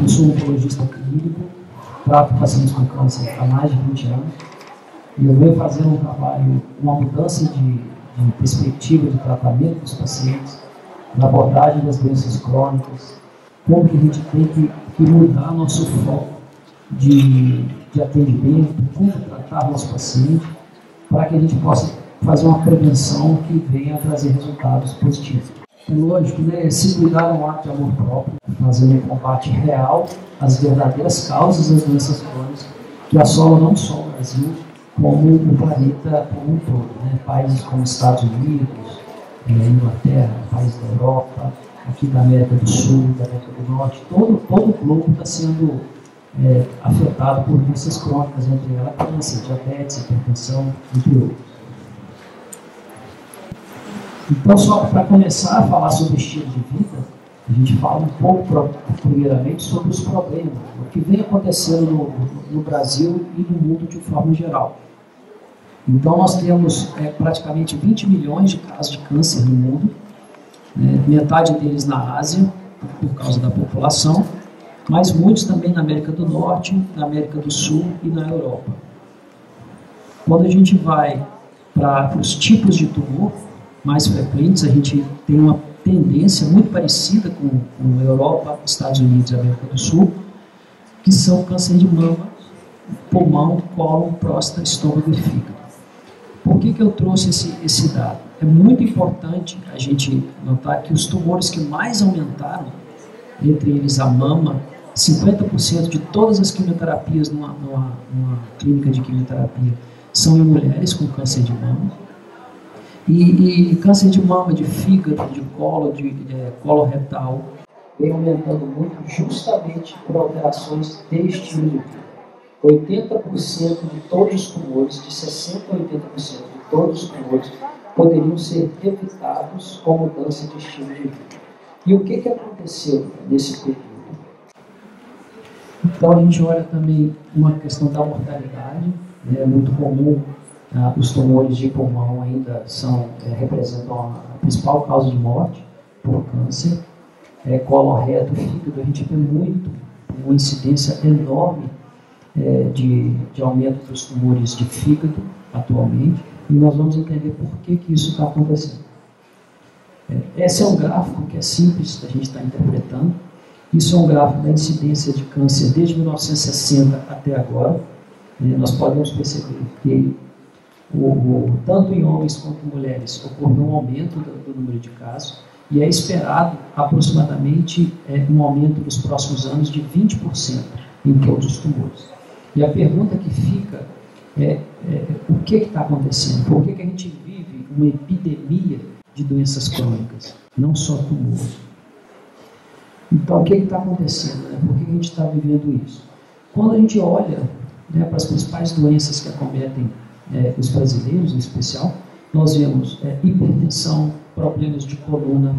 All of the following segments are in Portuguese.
Eu sou oncologista clínico, trato pacientes com câncer há mais de 20 anos e eu venho fazendo um trabalho, uma mudança de perspectiva de tratamento dos pacientes, na abordagem das doenças crônicas, como que a gente tem que mudar nosso foco de atendimento, como tratar nosso paciente, para que a gente possa fazer uma prevenção que venha a trazer resultados positivos. É lógico, né? Se cuidar é um ato de amor próprio, fazendo um combate real às verdadeiras causas das doenças crônicas que assolam não só o Brasil, como o planeta como um todo, né? Países como Estados Unidos, Inglaterra, países da Europa, aqui da América do Sul, da América do Norte, todo o globo está sendo afetado por doenças crônicas, entre elas câncer, diabetes, hipertensão, entre outros. Então, só para começar a falar sobre estilo de vida, a gente fala um pouco, primeiramente, sobre os problemas, o que vem acontecendo no Brasil e no mundo de forma geral. Então, nós temos praticamente 20 milhões de casos de câncer no mundo, metade deles na Ásia, por causa da população, mas muitos também na América do Norte, na América do Sul e na Europa. Quando a gente vai para os tipos de tumor mais frequentes, a gente tem uma tendência muito parecida com a Europa, Estados Unidos e América do Sul, que são câncer de mama, pulmão, cólon, próstata, estômago e fígado. Por que eu trouxe esse dado? É muito importante a gente notar que os tumores que mais aumentaram, entre eles a mama, 50% de todas as quimioterapias numa clínica de quimioterapia são em mulheres com câncer de mama. E câncer de mama, de fígado, de colo retal, vem aumentando muito justamente por alterações de estilo de vida. 80% de todos os tumores, de 60% a 80% de todos os tumores, poderiam ser evitados com mudança de estilo de vida. E o que aconteceu nesse período? Então a gente olha também uma questão da mortalidade, é muito comum. Os tumores de pulmão ainda representam a principal causa de morte por câncer. Colo reto, fígado, a gente vê uma incidência enorme de aumento dos tumores de fígado atualmente, e nós vamos entender por que isso está acontecendo. Esse é um gráfico que é simples da gente estar interpretando. Isso é um gráfico da incidência de câncer desde 1960 até agora. Nós podemos perceber que tanto em homens quanto em mulheres ocorreu um aumento do número de casos, e é esperado aproximadamente um aumento nos próximos anos de 20% em todos os tumores. E a pergunta que fica o que está acontecendo? Por que a gente vive uma epidemia de doenças crônicas, não só tumores? Então, o que está acontecendo? Por que a gente está vivendo isso? Quando a gente olha para as principais doenças que acometem os brasileiros, em especial, nós vemos hipertensão, problemas de coluna,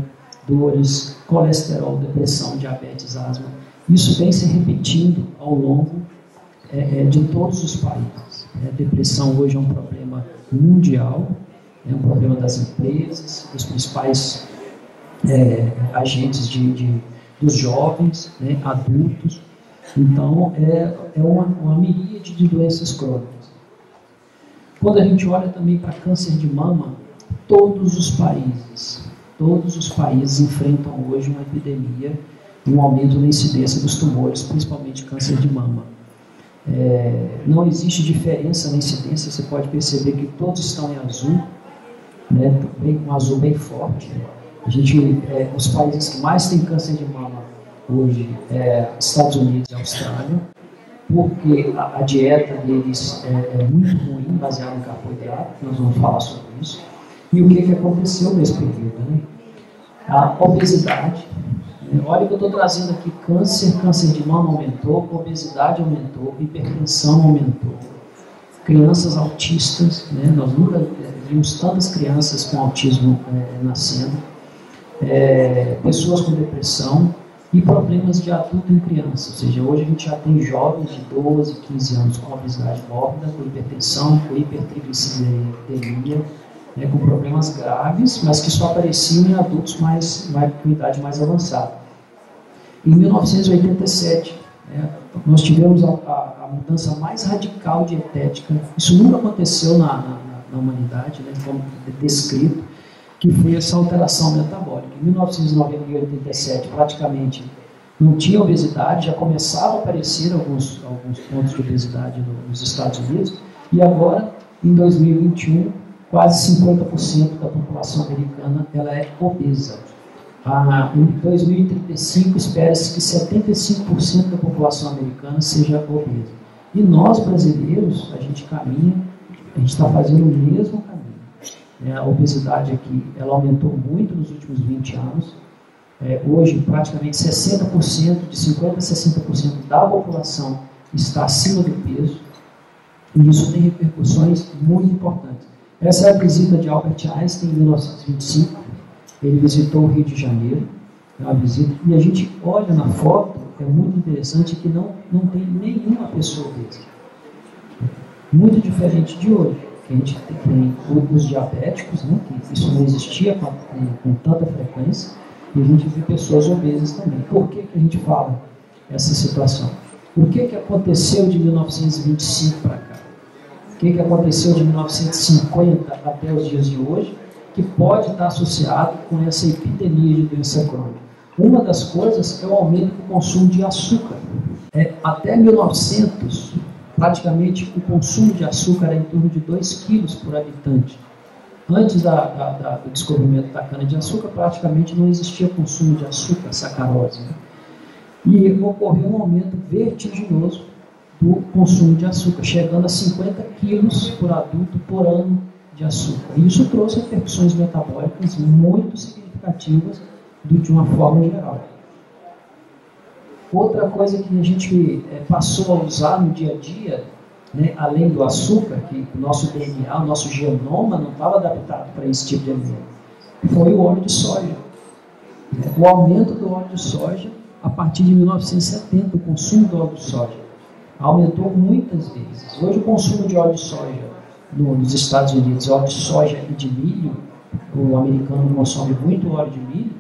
dores, colesterol, depressão, diabetes, asma. Isso vem se repetindo ao longo de todos os países. Depressão hoje é um problema mundial, é um problema das empresas, dos principais agentes dos jovens, adultos. Então, é uma miríade de doenças crônicas. Quando a gente olha também para câncer de mama, todos os países enfrentam hoje uma epidemia e um aumento na incidência dos tumores, principalmente câncer de mama. Não existe diferença na incidência, você pode perceber que todos estão em azul, um azul bem forte. Os países que mais têm câncer de mama hoje Estados Unidos e Austrália, porque a dieta deles é muito ruim, baseada em carboidrato, nós vamos falar sobre isso. E o que aconteceu nesse período? A obesidade. Olha que eu estou trazendo aqui: câncer de mama aumentou, obesidade aumentou, hipertensão aumentou, crianças autistas, nós nunca vimos tantas crianças com autismo nascendo, pessoas com depressão e problemas de adulto em criança. Ou seja, hoje a gente já tem jovens de 12, 15 anos com obesidade mórbida, com hipertensão, com hipertrigliceridemia, com problemas graves, mas que só apareciam em adultos com idade mais avançada. Em 1987, nós tivemos a mudança mais radical dietética. Isso nunca aconteceu na humanidade, né, como descrito, que foi essa alteração metabólica. Em 1987, praticamente não tinha obesidade, já começavam a aparecer alguns pontos de obesidade nos Estados Unidos, e agora, em 2021, quase 50% da população americana ela é obesa. Em 2035, espera-se que 75% da população americana seja obesa. E nós, brasileiros, a gente caminha, a gente está fazendo o mesmo caminho. A obesidade aqui, ela aumentou muito nos últimos 20 anos. Hoje, praticamente 60%, de 50% a 60% da população está acima do peso. E isso tem repercussões muito importantes. Essa é a visita de Albert Einstein em 1925. Ele visitou o Rio de Janeiro, uma visita, e a gente olha na foto, é muito interessante que não tem nenhuma pessoa obesa. Muito diferente de hoje, que a gente tem os diabéticos, né, que isso não existia com tanta frequência, e a gente vê pessoas obesas também. Por que a gente fala essa situação? O que aconteceu de 1925 para cá? O que aconteceu de 1950 até os dias de hoje, que pode estar associado com essa epidemia de doença crônica? Uma das coisas é o aumento do consumo de açúcar. Até 1900, praticamente o consumo de açúcar era em torno de 2 quilos por habitante. Antes do descobrimento da cana-de-açúcar, praticamente não existia consumo de açúcar, sacarose. Né? E ocorreu um aumento vertiginoso do consumo de açúcar, chegando a 50 quilos por adulto por ano de açúcar. E isso trouxe repercussões metabólicas muito significativas de uma forma geral. Outra coisa que a gente passou a usar no dia a dia, né, além do açúcar, que o nosso DNA, o nosso genoma não estava adaptado para esse tipo de alimento, foi o óleo de soja. O aumento do óleo de soja, a partir de 1970, o consumo do óleo de soja aumentou muitas vezes. Hoje o consumo de óleo de soja nos Estados Unidos, óleo de soja e de milho, o americano consome muito óleo de milho,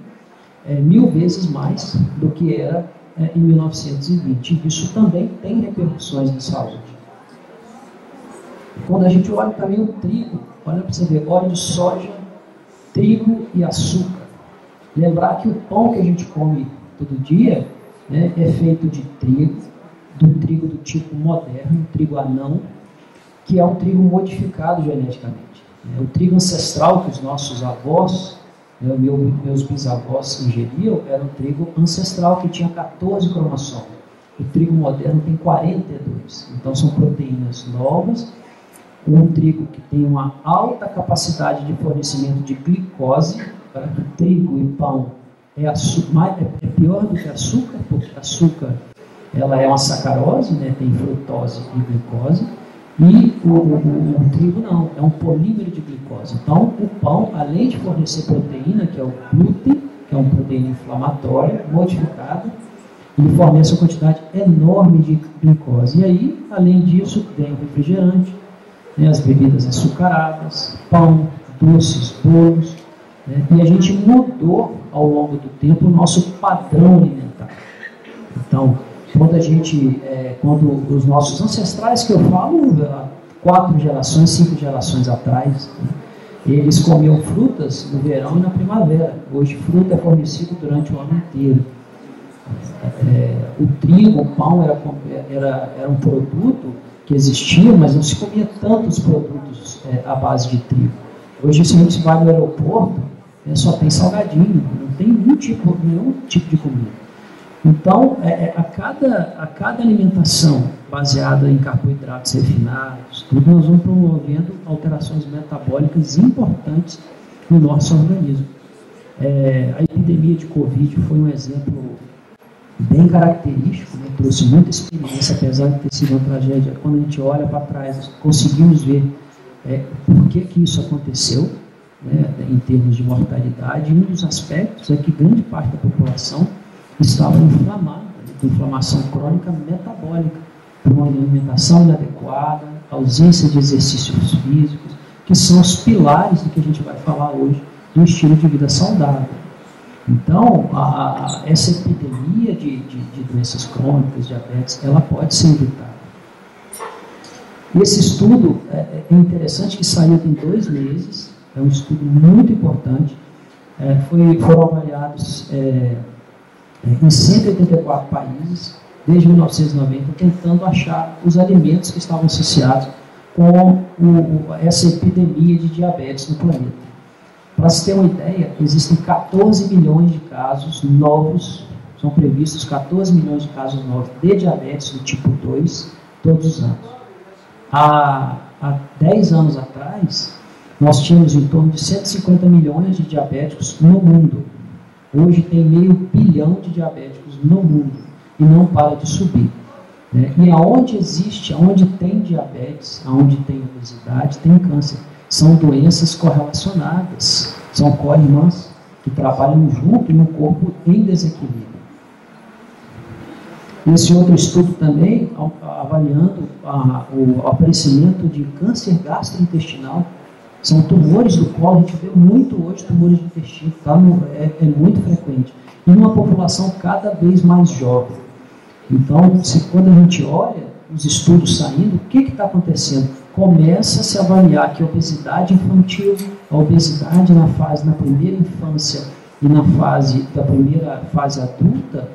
1000 vezes mais do que era em 1920. Isso também tem repercussões na saúde. Quando a gente olha também o trigo, olha para você ver, óleo de soja, trigo e açúcar. Lembrar que o pão que a gente come todo dia, né, é feito de trigo, do trigo do tipo moderno, trigo anão, que é um trigo modificado geneticamente. O trigo ancestral que os nossos avós, meus bisavós ingeriam, era um trigo ancestral que tinha 14 cromossomos. O trigo moderno tem 42. Então são proteínas novas, um trigo que tem uma alta capacidade de fornecimento de glicose, para que trigo e pão é pior do que açúcar, porque açúcar ela é uma sacarose, né, tem frutose e glicose, e o trigo não, é um polímero de glicose. Então, o pão, além de fornecer proteína, que é o glúten, que é uma proteína inflamatória, modificada, ele fornece uma quantidade enorme de glicose. E aí, além disso, tem o refrigerante, né, as bebidas açucaradas, pão, doces, bolos, né, e a gente mudou ao longo do tempo o nosso padrão alimentar. Então, quando os nossos ancestrais, que eu falo, 4 gerações, 5 gerações atrás, né, eles comiam frutas no verão e na primavera. Hoje, fruta é fornecida durante o ano inteiro. O trigo, o pão era um produto que existia, mas não se comia tantos produtos à base de trigo. Hoje, se a gente vai no aeroporto, só tem salgadinho, não tem nenhum tipo de comida. Então, a cada alimentação baseada em carboidratos refinados, tudo, nós vamos promovendo alterações metabólicas importantes no nosso organismo. A epidemia de Covid foi um exemplo bem característico, né? Trouxe muita experiência, apesar de ter sido uma tragédia. Quando a gente olha para trás, conseguimos ver por que isso aconteceu, né, em termos de mortalidade. E um dos aspectos é que grande parte da população estava inflamada, com inflamação crônica metabólica, por uma alimentação inadequada, ausência de exercícios físicos, que são os pilares do que a gente vai falar hoje, do estilo de vida saudável. Então, essa epidemia de doenças crônicas, diabetes, ela pode ser evitada. Esse estudo é interessante que saiu em 2 meses, é um estudo muito importante, foram avaliados em 184 países, desde 1990, tentando achar os alimentos que estavam associados com essa epidemia de diabetes no planeta. Para se ter uma ideia, existem 14 milhões de casos novos, são previstos 14 milhões de casos novos de diabetes do tipo 2 todos os anos. Há 10 anos atrás, nós tínhamos em torno de 150 milhões de diabéticos no mundo. Hoje tem 500 milhões de diabéticos no mundo e não para de subir. Né? E aonde tem diabetes, aonde tem obesidade, tem câncer. São doenças correlacionadas, são co-irmãs que trabalham junto no corpo em desequilíbrio. Esse outro estudo também, avaliando o aparecimento de câncer gastrointestinal, são tumores do colo, a gente vê muito hoje tumores de intestino, tá? É muito frequente, e numa população cada vez mais jovem. Então, quando a gente olha os estudos saindo, o que está acontecendo? Começa a se avaliar que a obesidade infantil, a obesidade na primeira infância e na primeira fase adulta,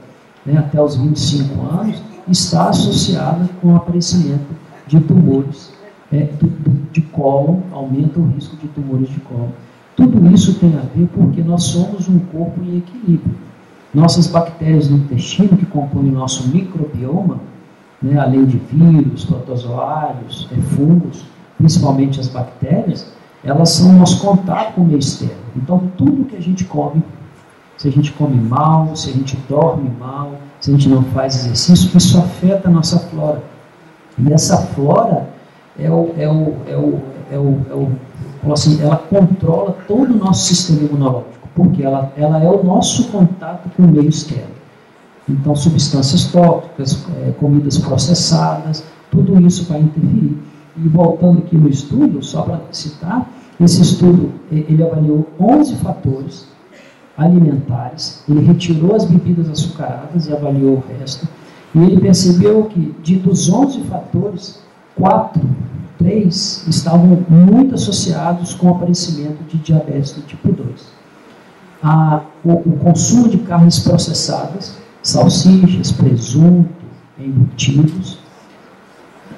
né, até os 25 anos, está associada com o aparecimento de tumores de cólon, aumenta o risco de tumores de cólon. Tudo isso tem a ver porque nós somos um corpo em equilíbrio. Nossas bactérias do intestino, que compõem o nosso microbioma, né, além de vírus, protozoários, fungos, principalmente as bactérias, elas são o nosso contato com o meio externo. Então, tudo que a gente come, se a gente come mal, se a gente dorme mal, se a gente não faz exercício, isso afeta a nossa flora. E essa flora ela controla todo o nosso sistema imunológico, porque ela é o nosso contato com o meio externo. Então, substâncias tóxicas, comidas processadas, tudo isso vai interferir. E voltando aqui no estudo, só para citar, esse estudo ele avaliou 11 fatores alimentares, ele retirou as bebidas açucaradas e avaliou o resto, e ele percebeu que dos 11 fatores, 3 estavam muito associados com o aparecimento de diabetes do tipo 2. O consumo de carnes processadas, salsichas, presunto, embutidos,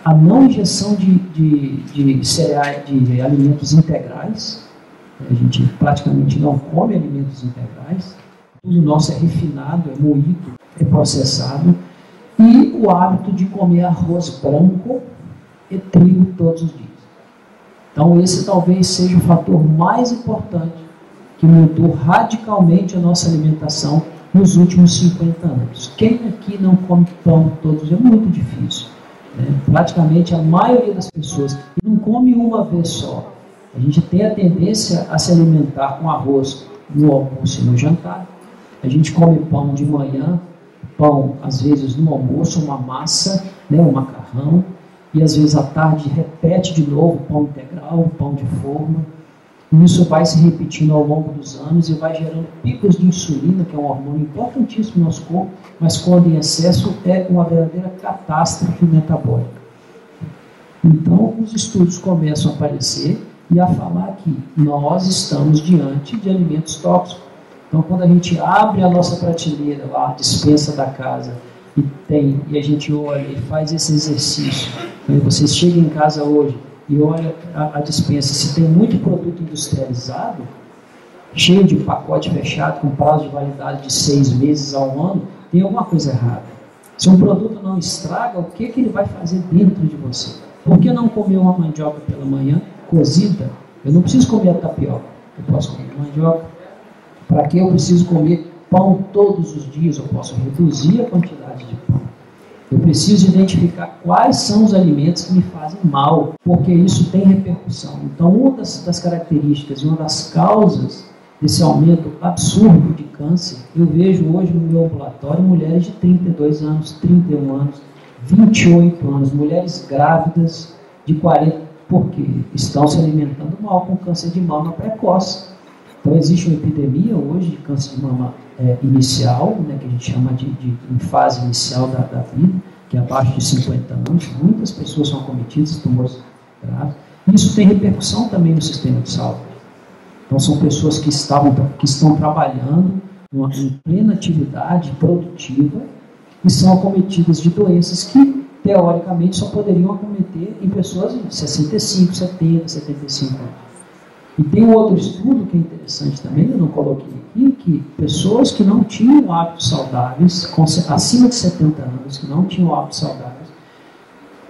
a não injeção de cereais, de alimentos integrais, a gente praticamente não come alimentos integrais, tudo nosso é refinado, é moído, é processado, e o hábito de comer arroz branco e trigo todos os dias. Então esse talvez seja o fator mais importante que mudou radicalmente a nossa alimentação nos últimos 50 anos. Quem aqui não come pão todos os dias? É muito difícil. Né? Praticamente a maioria das pessoas não come uma vez só. A gente tem a tendência a se alimentar com arroz no almoço e no jantar. A gente come pão de manhã, pão às vezes no almoço, uma massa, né, um macarrão, e às vezes à tarde repete de novo pão integral, pão de forma. E isso vai se repetindo ao longo dos anos e vai gerando picos de insulina, que é um hormônio importantíssimo no nosso corpo, mas quando em excesso é uma verdadeira catástrofe metabólica. Então os estudos começam a aparecer e a falar que nós estamos diante de alimentos tóxicos. Então quando a gente abre a nossa prateleira lá, a despensa da casa, e a gente olha e faz esse exercício, né? Você chega em casa hoje e olha a despensa, se tem muito produto industrializado, cheio de pacote fechado, com prazo de validade de 6 meses a 1 ano, tem alguma coisa errada. Se um produto não estraga, o que ele vai fazer dentro de você? Por que não comer uma mandioca pela manhã, cozida? Eu não preciso comer a tapioca, eu posso comer mandioca. Para que eu preciso comer pão todos os dias? Eu posso reduzir a quantidade de pão. Eu preciso identificar quais são os alimentos que me fazem mal, porque isso tem repercussão. Então, uma das características e uma das causas desse aumento absurdo de câncer, eu vejo hoje no meu ambulatório mulheres de 32 anos, 31 anos, 28 anos, mulheres grávidas de 40, porque estão se alimentando mal com câncer de mama precoce. Então, existe uma epidemia hoje de câncer de mama inicial, né, que a gente chama em fase inicial da vida, que é abaixo de 50 anos. Muitas pessoas são acometidas de tumores graves. Isso tem repercussão também no sistema de saúde. Então, são pessoas que estão trabalhando em plena atividade produtiva e são acometidas de doenças que, teoricamente, só poderiam acometer em pessoas de 65, 70, 75 anos. E tem um outro estudo que é interessante também, eu não coloquei aqui, que pessoas que não tinham hábitos saudáveis, acima de 70 anos, que não tinham hábitos saudáveis,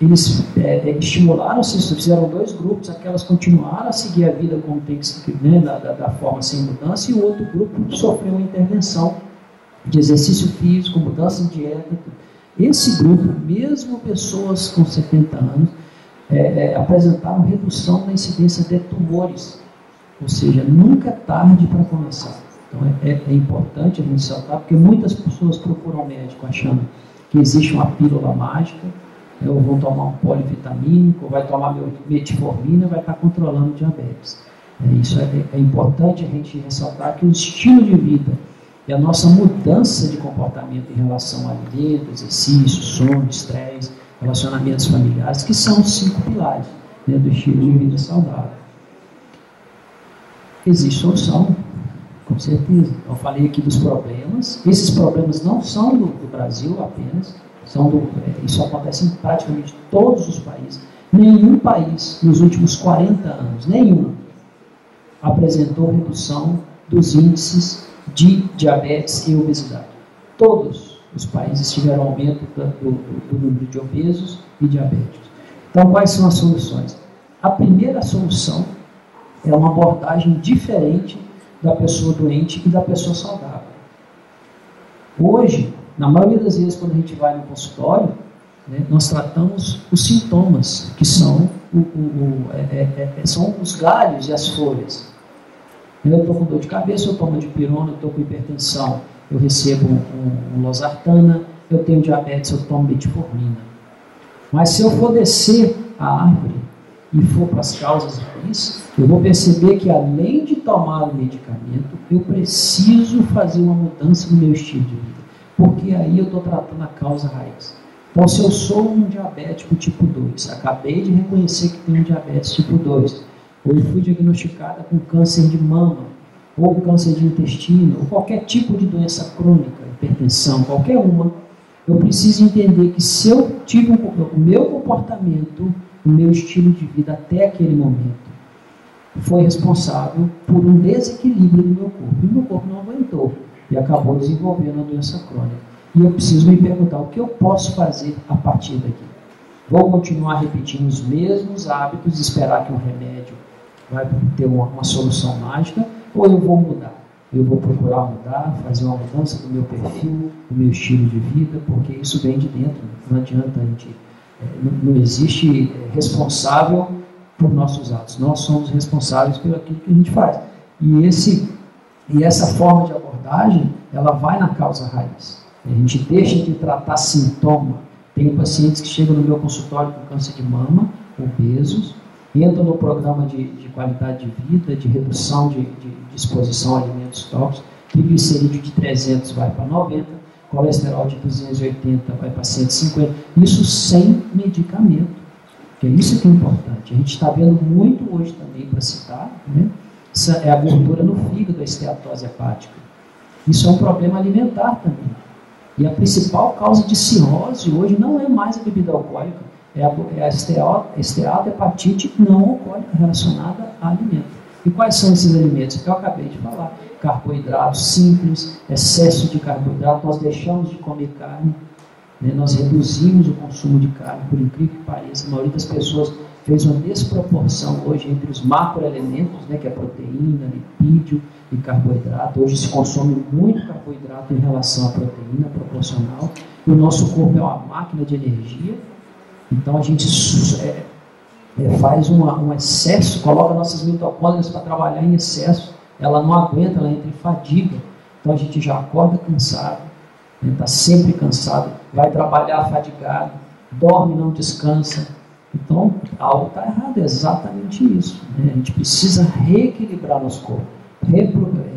eles estimularam-se, fizeram 2 grupos, aquelas continuaram a seguir a vida como tem que seguir, né, da forma sem mudança, e o outro grupo sofreu uma intervenção de exercício físico, mudança de dieta. Esse grupo, mesmo pessoas com 70 anos, apresentaram redução da incidência de tumores. Ou seja, nunca é tarde para começar. Então é importante a gente saltar, porque muitas pessoas procuram um médico achando que existe uma pílula mágica, ou vão tomar um polivitamínico, ou vai tomar metformina, vai estar controlando diabetes. Isso é importante a gente ressaltar, que o estilo de vida e a nossa mudança de comportamento em relação a alimento, exercício, sono, estresse, relacionamentos familiares, que são os 5 pilares, né, do estilo de vida saudável. Existe solução, com certeza. Eu falei aqui dos problemas. Esses problemas não são do Brasil apenas, isso acontece em praticamente todos os países. Nenhum país, nos últimos 40 anos, nenhum, apresentou redução dos índices de diabetes e obesidade. Todos os países tiveram aumento do número de obesos e diabéticos. Então, quais são as soluções? A primeira solução é uma abordagem diferente da pessoa doente e da pessoa saudável. Hoje, na maioria das vezes, quando a gente vai no consultório, né, nós tratamos os sintomas, que são os galhos e as folhas. Eu estou com dor de cabeça, eu tomo dipirona, eu estou com hipertensão, eu recebo um losartana, eu tenho diabetes, eu tomo metformina. Mas se eu for descer a árvore e for para as causas ruins, eu vou perceber que, além de tomar o medicamento, eu preciso fazer uma mudança no meu estilo de vida, porque aí eu estou tratando a causa raiz. Então, se eu sou um diabético tipo 2, acabei de reconhecer que tenho diabetes tipo 2, ou eu fui diagnosticada com câncer de mama, ou câncer de intestino, ou qualquer tipo de doença crônica, hipertensão, qualquer uma, eu preciso entender que, se eu tive o meu comportamento, o meu estilo de vida até aquele momento, foi responsável por um desequilíbrio do meu corpo. E o meu corpo não aguentou e acabou desenvolvendo a doença crônica. E eu preciso me perguntar o que eu posso fazer a partir daqui. Vou continuar repetindo os mesmos hábitos e esperar que um remédio vai ter uma solução mágica, ou eu vou mudar? Eu vou procurar mudar, fazer uma mudança do meu perfil, do meu estilo de vida, porque isso vem de dentro. Não adianta a gente... Não existe responsável por nossos atos. Nós somos responsáveis pelo aquilo que a gente faz. E essa forma de abordagem, ela vai na causa raiz. A gente deixa de tratar sintoma. Tenho pacientes que chegam no meu consultório com câncer de mama, obesos, entram no programa de qualidade de vida, de redução de exposição a alimentos tóxicos, triglicerídeo de 300 vai para 90, colesterol de 280 vai para 150, isso sem medicamento, que é isso que é importante. A gente está vendo muito hoje também, para citar, né? Essa é a gordura no fígado, a esteatose hepática. Isso é um problema alimentar também. E a principal causa de cirrose hoje não é mais a bebida alcoólica, é a esteatohepatite não alcoólica relacionada a alimento. E quais são esses alimentos que eu acabei de falar? Carboidratos simples, excesso de carboidrato, nós deixamos de comer carne, né? Nós reduzimos o consumo de carne, por incrível que pareça. A maioria das pessoas fez uma desproporção hoje entre os macroelementos, né, que é proteína, lipídio e carboidrato. Hoje se consome muito carboidrato em relação à proteína proporcional, e o nosso corpo é uma máquina de energia, então a gente faz um excesso, coloca nossas mitocôndrias para trabalhar em excesso, ela não aguenta, ela entra em fadiga, então a gente já acorda cansado, está sempre cansado, vai trabalhar fadigado, dorme, não descansa. Então, algo está errado, é exatamente isso, né? A gente precisa reequilibrar nosso corpo,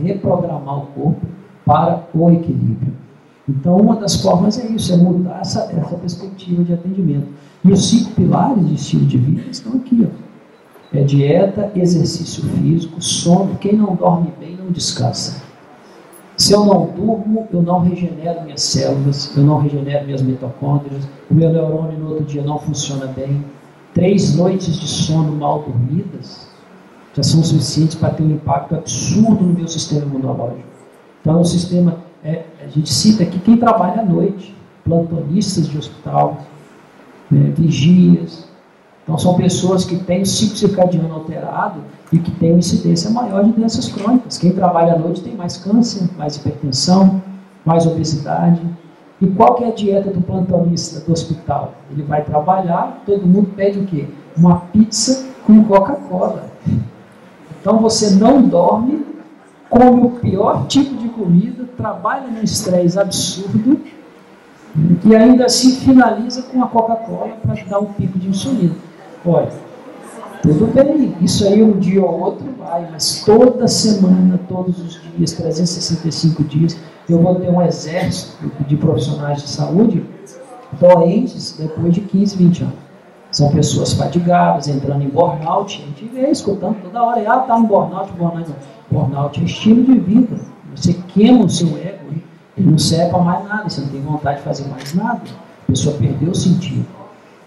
reprogramar o corpo para o equilíbrio. Então, uma das formas é isso, é mudar essa perspectiva de atendimento. E os 5 pilares de estilo de vida estão aqui, ó. É dieta, exercício físico, sono. Quem não dorme bem não descansa. Se eu não durmo, eu não regenero minhas células, eu não regenero minhas mitocôndrias, o meu neurônio no outro dia não funciona bem. 3 noites de sono mal dormidas já são suficientes para ter um impacto absurdo no meu sistema imunológico. Então, o sistema, a gente cita aqui quem trabalha à noite, plantonistas de hospital, vigias. Então, são pessoas que têm o ciclo circadiano alterado e que têm uma incidência maior de doenças crônicas. Quem trabalha à noite tem mais câncer, mais hipertensão, mais obesidade. E qual que é a dieta do plantonista do hospital? Ele vai trabalhar, todo mundo pede o quê? Uma pizza com Coca-Cola. Então, você não dorme, come o pior tipo de comida, trabalha num estresse absurdo e ainda assim finaliza com a Coca-Cola para dar um pico de insulina. Olha, tudo bem, isso aí um dia ou outro vai, mas toda semana, todos os dias, 365 dias, eu vou ter um exército de profissionais de saúde doentes depois de 15, 20 anos. São pessoas fadigadas, entrando em burnout, a gente vê, escutando toda hora, está em burnout. Burnout é estilo de vida, você queima o seu ego, ele não serve para mais nada, você não tem vontade de fazer mais nada, a pessoa perdeu o sentido.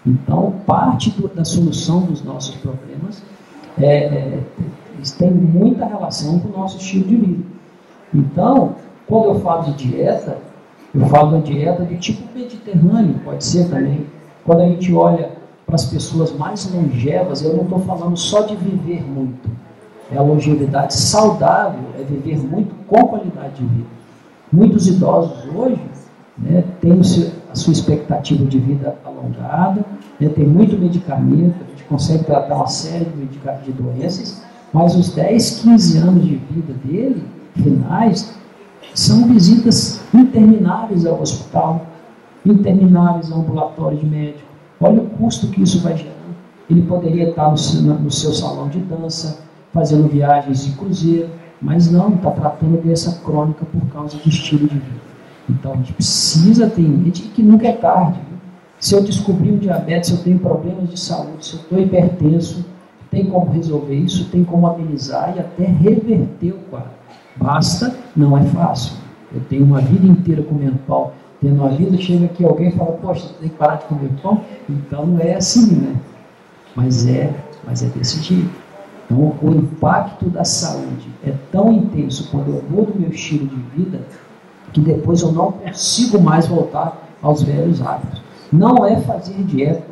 Então, parte da solução dos nossos problemas tem muita relação com o nosso estilo de vida. Então, quando eu falo de dieta, eu falo da dieta do tipo mediterrâneo, pode ser também. Quando a gente olha para as pessoas mais longevas, eu não estou falando só de viver muito. A longevidade saudável é viver muito com qualidade de vida. Muitos idosos hoje têm a sua expectativa de vida alongada, tem muito medicamento, a gente consegue tratar uma série de doenças, mas os 10, 15 anos de vida dele, finais, são visitas intermináveis ao hospital, intermináveis ao ambulatório de médico. Olha o custo que isso vai gerar. Ele poderia estar no seu salão de dança, fazendo viagens de cruzeiro, mas não, está tratando doença crônica por causa do estilo de vida. Então, a gente precisa ter em mente que nunca é tarde. Se eu descobrir um diabetes, se eu tenho problemas de saúde, se eu estou hipertenso, tem como resolver isso, tem como amenizar e até reverter o quadro. Basta, não é fácil. Eu tenho uma vida inteira comendo pão, tendo uma vida, chega aqui alguém e fala, poxa, você tem que parar de comer pão? Então, não é assim, né? Mas é desse jeito. Então, o impacto da saúde é tão intenso quando eu mudo meu estilo de vida que depois eu não consigo mais voltar aos velhos hábitos. Não é fazer dieta.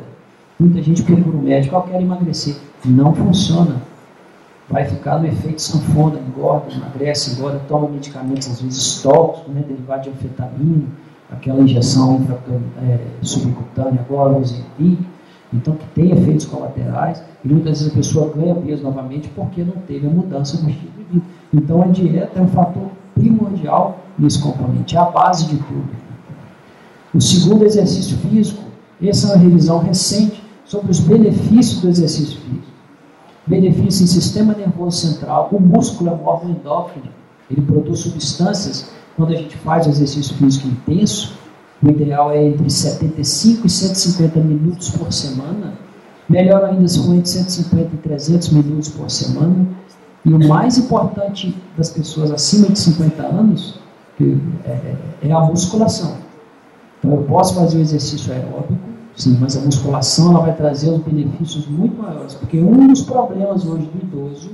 Muita gente procura um médico, eu quero emagrecer. Não funciona. Vai ficar no efeito sanfona, engorda, emagrece, engorda, toma medicamentos, às vezes tóxicos, derivado de anfetamina, aquela injeção subcutânea agora, o Ozempic, então que tem efeitos colaterais, e muitas vezes a pessoa ganha peso novamente porque não teve a mudança no estilo de vida. Então a dieta é um fator primordial nesse componente, é a base de tudo. O segundo, exercício físico. Essa é uma revisão recente sobre os benefícios do exercício físico. Benefícios em sistema nervoso central. O músculo é um órgão endócrino, ele produz substâncias quando a gente faz exercício físico intenso. O ideal é entre 75 e 150 minutos por semana. Melhor ainda se for entre 150 e 300 minutos por semana. E o mais importante das pessoas acima de 50 anos é a musculação. Então eu posso fazer o exercício aeróbico, sim, mas a musculação ela vai trazer os benefícios muito maiores, porque um dos problemas hoje do idoso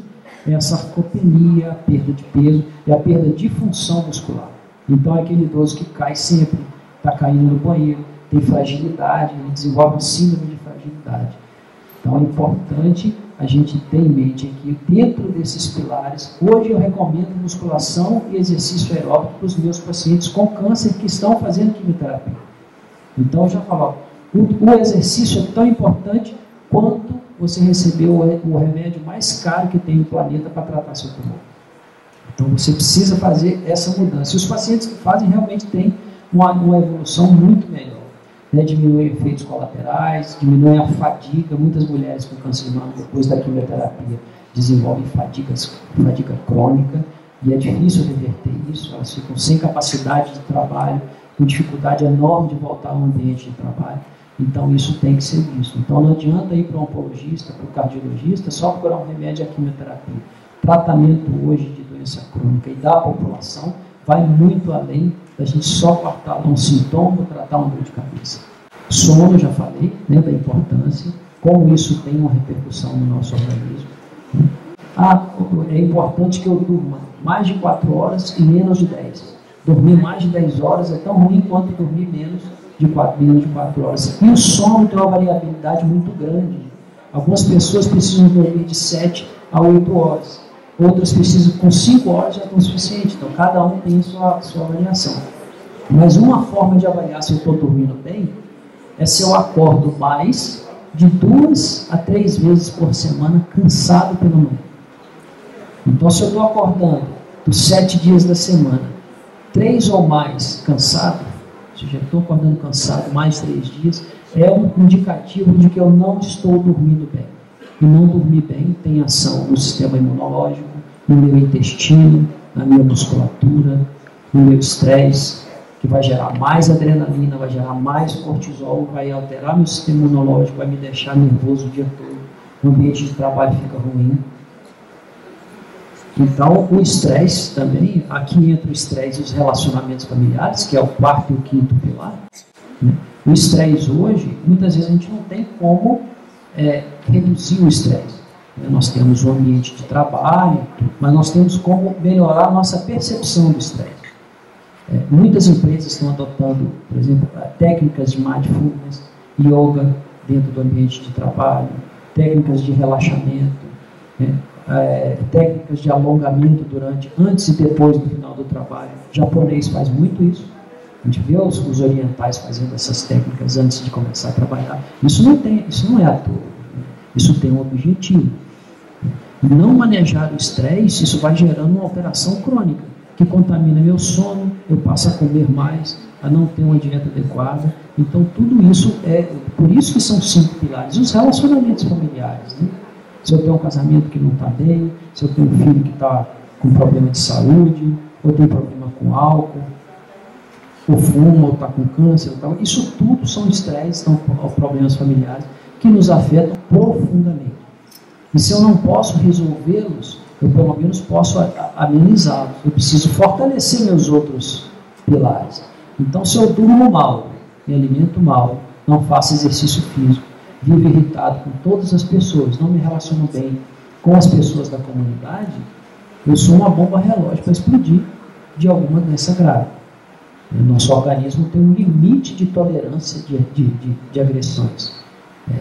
é a sarcopenia, a perda de peso e a perda de função muscular. Então é aquele idoso que cai sempre, está caindo no banheiro, tem fragilidade, ele desenvolve síndrome de fragilidade. Então é importante a gente ter em mente que dentro desses pilares, hoje eu recomendo musculação e exercício aeróbico para os meus pacientes com câncer que estão fazendo quimioterapia. Então eu já falo, o exercício é tão importante quanto você receber o remédio mais caro que tem no planeta para tratar seu tumor. Então você precisa fazer essa mudança. E os pacientes que fazem realmente têm uma evolução muito melhor. Diminui efeitos colaterais, diminui a fadiga. Muitas mulheres com câncer de mama, depois da quimioterapia, desenvolvem fadiga crônica. e é difícil reverter isso, elas ficam sem capacidade de trabalho, com dificuldade enorme de voltar ao ambiente de trabalho. Então, isso tem que ser visto. Então, não adianta ir para um oncologista, para o cardiologista, só procurar um remédio à quimioterapia. Tratamento hoje de doença crônica e da população vai muito além da gente só cortar um sintoma ou tratar uma dor de cabeça. Sono, já falei, né, da importância, como isso tem uma repercussão no nosso organismo. É importante que eu durma mais de 4 horas e menos de 10. Dormir mais de 10 horas é tão ruim quanto dormir menos de 4 horas. E o sono tem uma variabilidade muito grande. Algumas pessoas precisam dormir de 7 a 8 horas. Outras precisam, com 5 horas já estão suficiente. Então, cada um tem sua avaliação. Mas uma forma de avaliar se eu estou dormindo bem é se eu acordo mais de 2 a 3 vezes por semana cansado pela manhã. Então, se eu estou acordando dos 7 dias da semana, 3 ou mais cansado, se eu já estou acordando cansado mais 3 dias, é um indicativo de que eu não estou dormindo bem. E não dormir bem tem ação no sistema imunológico, no meu intestino, na minha musculatura, no meu estresse, que vai gerar mais adrenalina, vai gerar mais cortisol, vai alterar meu sistema imunológico, vai me deixar nervoso o dia todo, o ambiente de trabalho fica ruim. Então, o estresse também, aqui entra o estresse e os relacionamentos familiares, que é o 4º e o 5º pilar. Né? O estresse hoje, muitas vezes a gente não tem como reduzir o estresse. Nós temos um ambiente de trabalho, mas nós temos como melhorar a nossa percepção do estresse. Muitas empresas estão adotando, por exemplo, técnicas de mindfulness, yoga dentro do ambiente de trabalho, técnicas de relaxamento, né? Técnicas de alongamento antes e depois do final do trabalho. O japonês faz muito isso. A gente vê os orientais fazendo essas técnicas antes de começar a trabalhar. Isso não é à toa. Né? Isso tem um objetivo. Não manejar o estresse, isso vai gerando uma alteração crônica, que contamina meu sono, eu passo a comer mais, a não ter uma dieta adequada. Então, tudo isso por isso que são 5 pilares. E os relacionamentos familiares, né? Se eu tenho um casamento que não está bem, se eu tenho um filho que está com problema de saúde, ou tem problema com álcool, ou fuma, ou está com câncer, isso tudo são estresses, são problemas familiares que nos afetam profundamente. E se eu não posso resolvê-los, eu pelo menos posso amenizá-los. Eu preciso fortalecer meus outros pilares. Então, se eu durmo mal, me alimento mal, não faço exercício físico, vivo irritado com todas as pessoas, não me relaciono bem com as pessoas da comunidade, eu sou uma bomba relógio para explodir de alguma doença grave. O nosso organismo tem um limite de tolerância de agressões.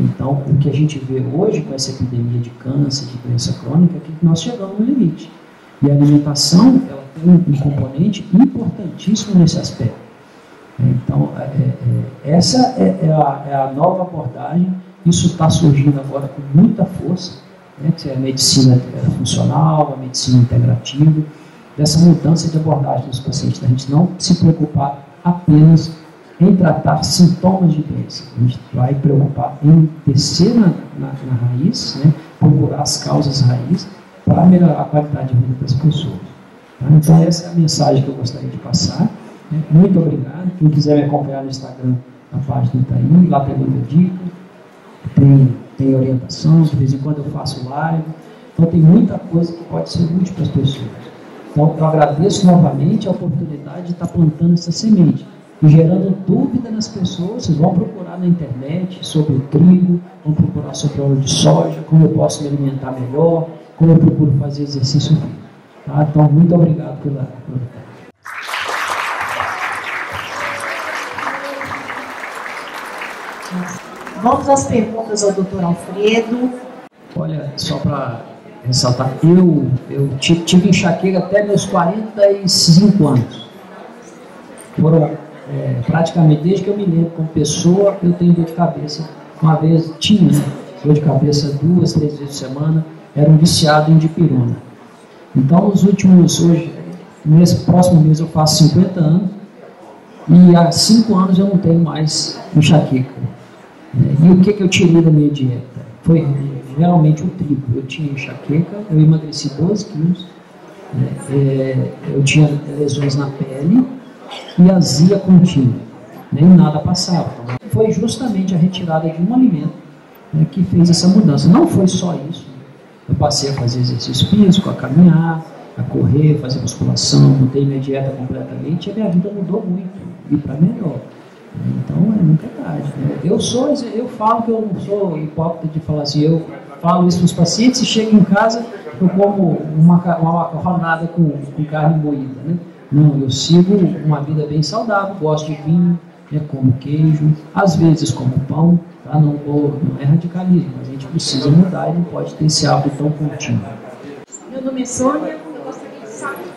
Então, o que a gente vê hoje com essa epidemia de câncer, de doença crônica, é que nós chegamos no limite. E a alimentação, ela tem um componente importantíssimo nesse aspecto. Então, essa é a nova abordagem. Isso está surgindo agora com muita força, né, que é a medicina funcional, a medicina integrativa, dessa mudança de abordagem dos pacientes, da gente não se preocupar apenas em tratar sintomas de doença. A gente vai preocupar em descer na raiz, né, procurar as causas raiz para melhorar a qualidade de vida das pessoas. Tá? Então, essa é a mensagem que eu gostaria de passar. Né? Muito obrigado. Quem quiser me acompanhar no Instagram, na página está aí, lá tem muita dica. Tem orientação, de vez em quando eu faço live, então tem muita coisa que pode ser útil para as pessoas. Então eu agradeço novamente a oportunidade de estar plantando essa semente e gerando dúvida nas pessoas. Vocês vão procurar na internet sobre o trigo, vão procurar sobre o óleo de soja, como eu posso me alimentar melhor, como eu procuro fazer exercício físico. Tá? Então, muito obrigado pela oportunidade. Vamos às perguntas ao Dr. Alfredo. Olha, só para ressaltar, eu tive enxaqueca até meus 45 anos. Foram praticamente, desde que eu me lembro como pessoa, eu tenho dor de cabeça. Uma vez tinha dor de cabeça 2, 3 vezes por semana, era um viciado em dipirona. Então, hoje, nesse próximo mês eu faço 50 anos, e há 5 anos eu não tenho mais enxaqueca. E o que eu tirei da minha dieta? Foi realmente o trigo. Eu tinha enxaqueca, eu emagreci 12 quilos, Eu tinha lesões na pele e azia contínua, nem nada passava. Foi justamente a retirada de um alimento, né, que fez essa mudança. Não foi só isso. Eu passei a fazer exercício físico, a caminhar, a correr, fazer musculação, mudei minha dieta completamente e a minha vida mudou muito, e para melhor. Então é nunca tarde. Né? Eu falo que eu não sou hipócrita de falar assim, eu falo isso para os pacientes e chego em casa, eu como uma macarronada com carne moída. Né? Não, eu sigo uma vida bem saudável, gosto de vinho, né, como queijo, às vezes como pão, tá? Não é radicalismo, mas a gente precisa mudar e não pode ter esse hábito tão contínuo. Meu nome é Sônia, eu gostaria de saber.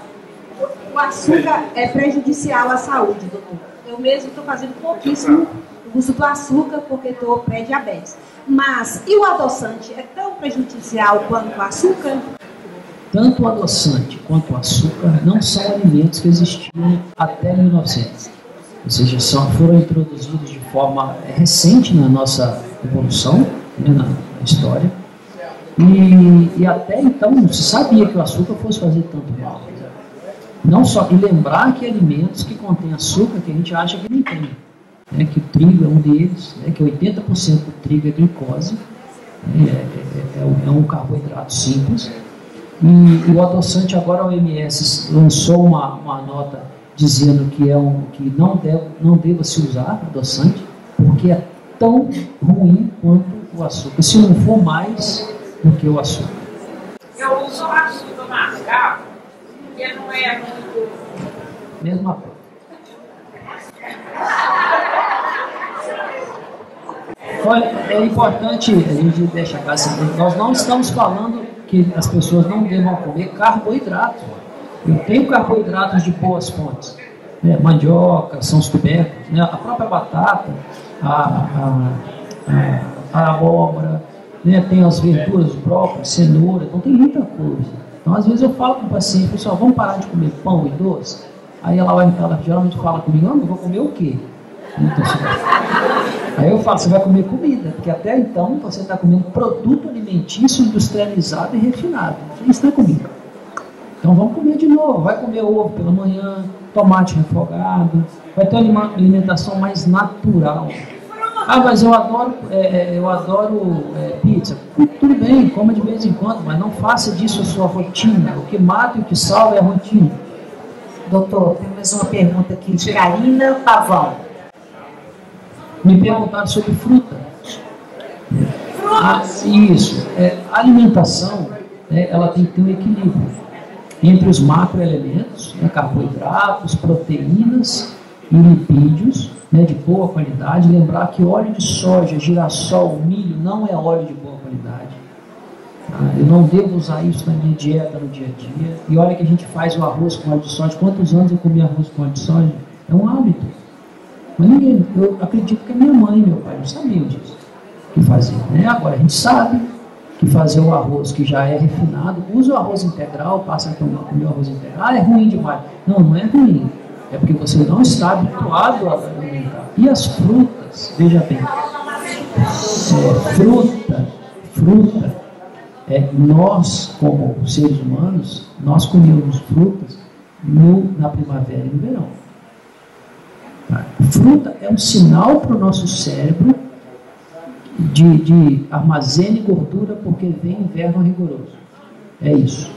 O açúcar é prejudicial à saúde, doutor? Eu mesmo estou fazendo pouquíssimo uso do açúcar porque estou pré-diabetes. Mas, e o adoçante é tão prejudicial quanto o açúcar? Tanto o adoçante quanto o açúcar não são alimentos que existiam até 1900. Ou seja, foram introduzidos de forma recente na nossa evolução, né, na história. E até então não se sabia que o açúcar fosse fazer tanto mal. Não só, e lembrar que alimentos que contêm açúcar que a gente acha que não tem. Né, que o trigo é um deles, né, que 80% do trigo é glicose, né, é um carboidrato simples. E o adoçante, agora a OMS lançou uma nota dizendo que não deva se usar adoçante, porque é tão ruim quanto o açúcar, se não for mais do que o açúcar. Eu uso açúcar mascavo, que não é muito... Mesma coisa. É importante a gente deixar claro assim, nós não estamos falando que as pessoas não devam comer carboidrato. Eu tenho carboidratos de boas fontes, né? Mandioca, são os tubérculos, né? A própria batata, a abóbora, né? Tem as verduras, brócolis, cenoura, então tem muita coisa. Então às vezes eu falo com o paciente, pessoal, vamos parar de comer pão e doce? Aí ela geralmente fala comigo, eu vou comer o quê? Então, aí eu falo, você vai comer comida, porque até então você está comendo produto alimentício industrializado e refinado. Isso não é comida. Então vamos comer de novo, vai comer ovo pela manhã, tomate refogado, vai ter uma alimentação mais natural. Ah, mas eu adoro pizza. Tudo bem, coma de vez em quando, mas não faça disso a sua rotina. O que mata e o que salva é a rotina. Doutor, tem mais uma pergunta aqui de Karina Pavão. Me perguntaram sobre fruta. Isso. A alimentação, ela tem que ter um equilíbrio entre os macroelementos, carboidratos, proteínas e lipídios, de boa qualidade. Lembrar que óleo de soja, girassol, milho não é óleo de boa qualidade. Eu não devo usar isso na minha dieta no dia a dia. E olha que a gente faz o arroz com óleo de soja. Quantos anos eu comi arroz com óleo de soja? É um hábito. Mas eu acredito que a minha mãe e meu pai não sabiam disso, que faziam. Agora a gente sabe que fazer o arroz que já é refinado, usa o arroz integral, passa a comer o arroz integral, é ruim demais. Não é ruim. É porque você não está habituado a alimentar. E as frutas, veja bem, fruta, nós como seres humanos, nós comemos frutas na primavera e no verão. Fruta é um sinal para o nosso cérebro de armazene gordura porque vem inverno rigoroso. É isso.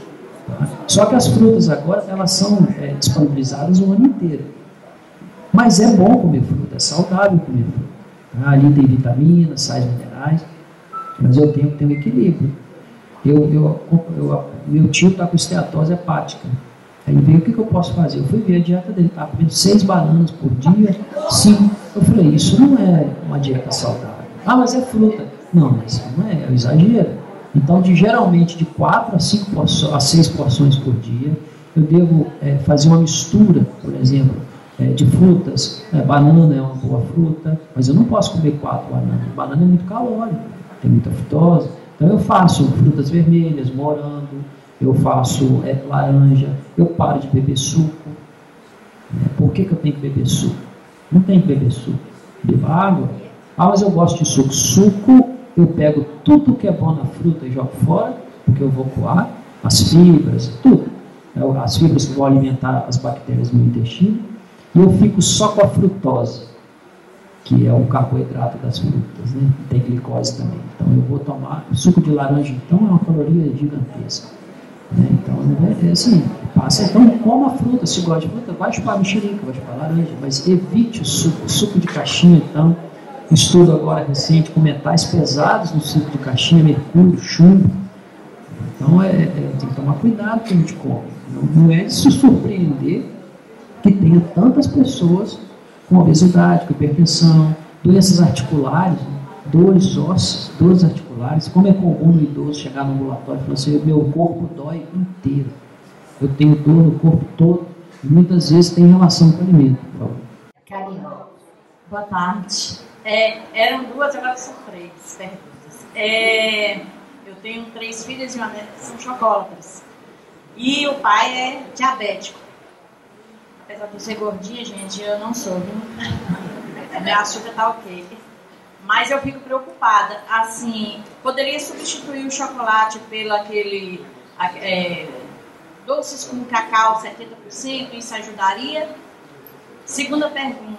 Só que as frutas agora, elas são disponibilizadas o ano inteiro. Mas é bom comer fruta, é saudável comer fruta. Ali tem vitaminas, sais minerais, mas eu tenho que ter um equilíbrio. Meu tio está com esteatose hepática. Aí veio, o que eu posso fazer? Eu fui ver a dieta dele, estava comendo 6 bananas por dia, 5. Eu falei, isso não é uma dieta saudável. Ah, mas é fruta. Não, mas não é exagero. Então, geralmente de 4 a 6 porções por dia, eu devo fazer uma mistura, por exemplo, de frutas. Banana é uma boa fruta, mas eu não posso comer 4 bananas. Banana é muito calórico, tem muita frutose. Então eu faço frutas vermelhas, morango, eu faço laranja, eu paro de beber suco. Por que eu tenho que beber suco? Não tem que beber suco. Beba água. Ah, mas eu gosto de suco. Suco, eu pego tudo que é bom na fruta e jogo fora, porque eu vou coar, as fibras, tudo. as fibras que vão alimentar as bactérias no intestino, e eu fico só com a frutose, que é o carboidrato das frutas, né? Tem glicose também. Então eu vou tomar suco de laranja, então é uma caloria gigantesca, né? Então é assim, passa, então coma a fruta, se gosta de fruta, vai chupar mexerica, vai chupar laranja, mas evite o suco de caixinha. Então, estudo agora recente com metais pesados no suco de caixinha, mercúrio, chumbo. Então tem que tomar cuidado com o que a gente come. Não é de se surpreender que tenha tantas pessoas com obesidade, com hipertensão, doenças articulares, dores ósseas, dores articulares. Como é comum no idoso chegar no ambulatório e falar assim: meu corpo dói inteiro, eu tenho dor no corpo todo, e muitas vezes tem relação com o alimento. Por favor. Karina, boa tarde. Eram duas, agora são três perguntas. Eu tenho 3 filhas e uma neta que são chocolatras. E o pai é diabético. Apesar de eu ser gordinha, gente, eu não sou, viu? Meu açúcar tá ok. Mas eu fico preocupada. Assim, poderia substituir o chocolate pelo aquele doces com cacau 70%? Isso ajudaria? Segunda pergunta.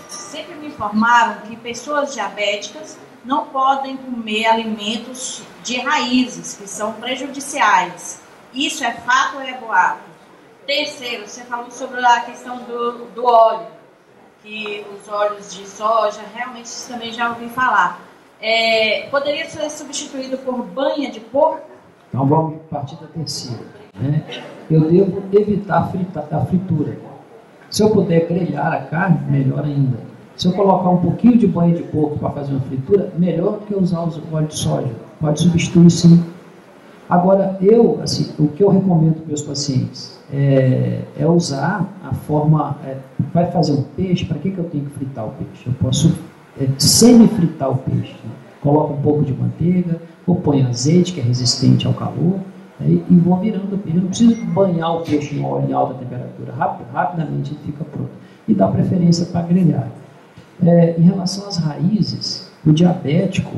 Sempre me informaram que pessoas diabéticas não podem comer alimentos de raízes, que são prejudiciais. Isso é fato ou é boato? Terceiro, você falou sobre a questão do óleo, que os óleos de soja, realmente isso também já ouvi falar. Poderia ser substituído por banha de porco? Então vamos partir da terceira, né? Eu devo evitar a fritura. Se eu puder grelhar a carne, melhor ainda. Se eu colocar um pouquinho de banha de porco para fazer uma fritura, melhor do que usar o óleo de soja. Pode substituir, sim. Agora, o que eu recomendo para os meus pacientes é usar a forma... vai fazer um peixe, para que eu tenho que fritar o peixe? Eu posso semi-fritar o peixe, né? Coloco um pouco de manteiga, ou ponho azeite, que é resistente ao calor, e vou virando o peixe. Eu não preciso banhar o peixe no óleo em alta temperatura. Rapidamente ele fica pronto. E dá preferência para grelhar. Em relação às raízes, o diabético,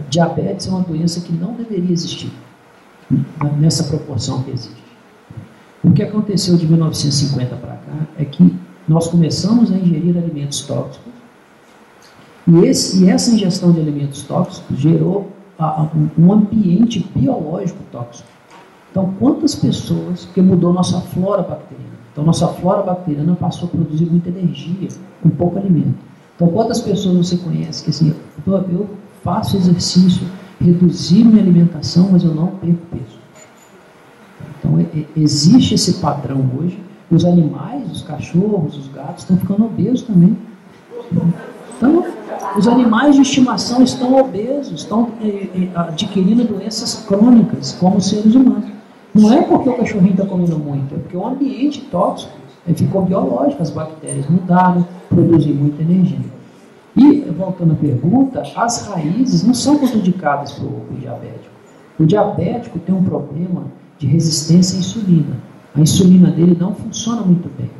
diabetes é uma doença que não deveria existir nessa proporção que existe. O que aconteceu de 1950 para cá é que nós começamos a ingerir alimentos tóxicos e essa ingestão de alimentos tóxicos gerou um ambiente biológico tóxico. Então, quantas pessoas, porque mudou nossa flora bacteriana. Então, nossa flora bacteriana passou a produzir muita energia com pouco alimento. Então, quantas pessoas você conhece que assim, eu faço exercício, reduzi minha alimentação, mas eu não perco peso? Então, existe esse padrão hoje. Os animais, os cachorros, os gatos estão ficando obesos também. Então, os animais de estimação estão obesos, estão adquirindo doenças crônicas, como os seres humanos. Não é porque o cachorrinho está comendo muito, é porque o ambiente tóxico ficou biológico, as bactérias mudaram, produzem muita energia. E, voltando à pergunta, as raízes não são contraindicadas para o diabético. O diabético tem um problema de resistência à insulina. A insulina dele não funciona muito bem.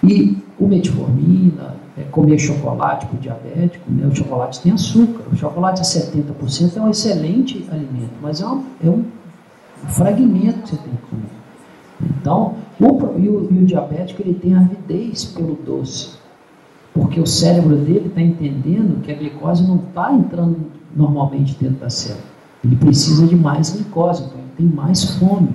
E o metformina, comer chocolate para o diabético, né? O chocolate tem açúcar. O chocolate a 70% é um excelente alimento, mas é um fragmento que você tem que comer. Então, o diabético ele tem avidez pelo doce, porque o cérebro dele está entendendo que a glicose não está entrando normalmente dentro da célula. Ele precisa de mais glicose, então ele tem mais fome,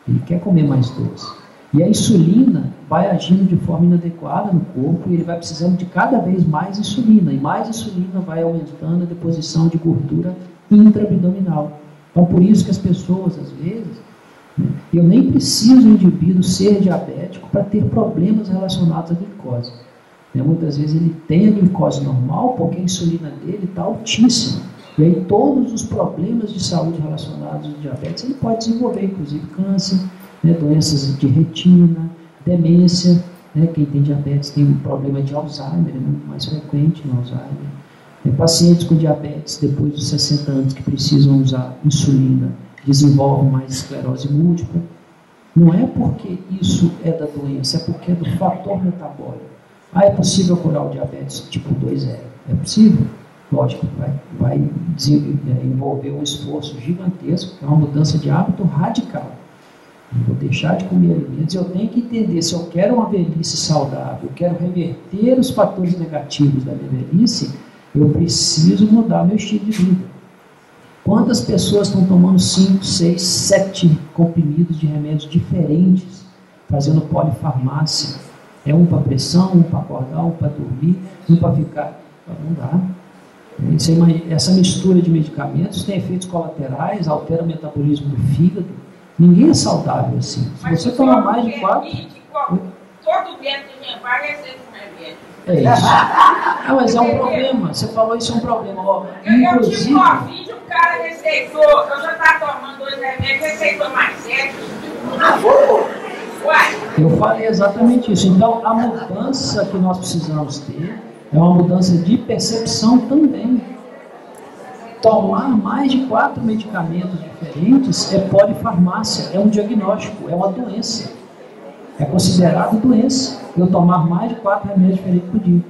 ele quer comer mais doce. E a insulina vai agindo de forma inadequada no corpo e ele vai precisando de cada vez mais insulina, e mais insulina vai aumentando a deposição de gordura intra-abdominal. Então, por isso que as pessoas, às vezes, eu nem preciso do indivíduo ser diabético para ter problemas relacionados à glicose. Muitas vezes ele tem a glicose normal porque a insulina dele está altíssima. E aí todos os problemas de saúde relacionados ao diabetes ele pode desenvolver, inclusive câncer, doenças de retina, demência. Quem tem diabetes tem um problema de Alzheimer, é muito mais frequente no Alzheimer. Pacientes com diabetes depois dos 60 anos que precisam usar insulina desenvolvem mais esclerose múltipla. Não é porque isso é da doença, é porque é do fator metabólico. É possível curar o diabetes tipo 2? É possível. lógico, vai envolver um esforço gigantesco, é uma mudança de hábito radical. Eu vou deixar de comer alimentos, eu tenho que entender se eu quero uma velhice saudável, eu quero reverter os fatores negativos da minha velhice, eu preciso mudar meu estilo de vida. Quantas pessoas estão tomando 5, 6, 7 comprimidos de remédios diferentes, fazendo polifarmácia? É um para pressão, um para acordar, um para dormir, um para ficar. Não dá. Essa mistura de medicamentos tem efeitos colaterais, altera o metabolismo do fígado. Ninguém é saudável assim. Se você tomar mais de 4... Todo dentro da minha vaga é sempre um remédio. É isso. Mas é um problema. Você falou isso é um problema. Ó, eu tive um vídeo, o cara receitou, eu já estava tomando 2 remédios, receitou mais 7. Eu falei exatamente isso. Então, a mudança que nós precisamos ter é uma mudança de percepção também. Tomar mais de 4 medicamentos diferentes é polifarmácia, é um diagnóstico, é uma doença. É considerado doença eu tomar mais de 4 remédios diferentes por dia.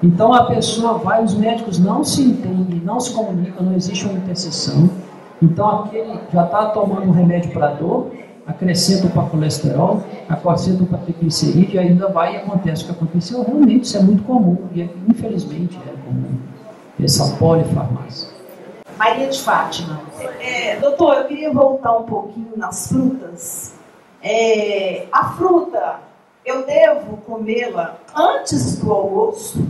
Então a pessoa vai, os médicos não se entendem, não se comunicam, não existe uma interseção. Então aquele já está tomando um remédio para dor, acrescenta para colesterol, acrescenta para triglicerídeo e ainda vai e acontece o que aconteceu. Realmente isso é muito comum e infelizmente é comum essa polifarmácia. Maria de Fátima. Doutor, eu queria voltar um pouquinho nas frutas. A fruta, eu devo comê-la antes do almoço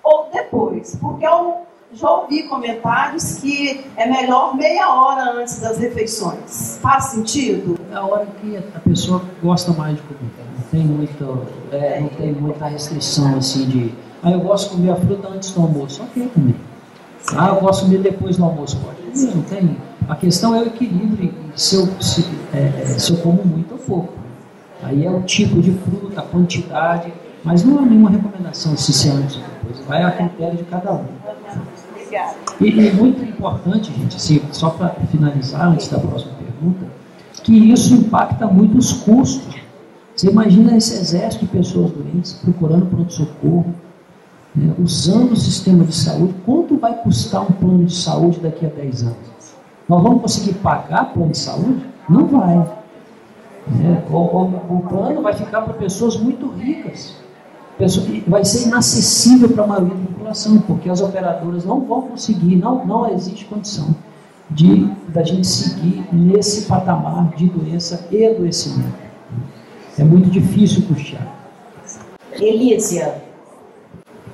ou depois? Porque eu já ouvi comentários que é melhor meia hora antes das refeições. Faz sentido? É a hora que a pessoa gosta mais de comer. Não tem muita restrição assim de... eu gosto de comer a fruta antes do almoço. Ok, comer. Eu gosto de comer depois do almoço. Pode comer, não tem... A questão é o equilíbrio, se eu como muito ou pouco. Aí é o tipo de fruta, a quantidade, mas não há nenhuma recomendação se ser antes ou depois. Vai a critério de cada um. Obrigada. E muito importante, gente, assim, só para finalizar, antes da próxima pergunta, que isso impacta muito os custos. Você imagina esse exército de pessoas doentes procurando pronto-socorro, né, usando o sistema de saúde. Quanto vai custar um plano de saúde daqui a 10 anos? Nós vamos conseguir pagar plano de saúde? Não vai. O plano vai ficar para pessoas muito ricas. Vai ser inacessível para a maioria da população, porque as operadoras não vão conseguir, não existe condição da gente seguir nesse patamar de doença e adoecimento. É muito difícil custear. Elísia.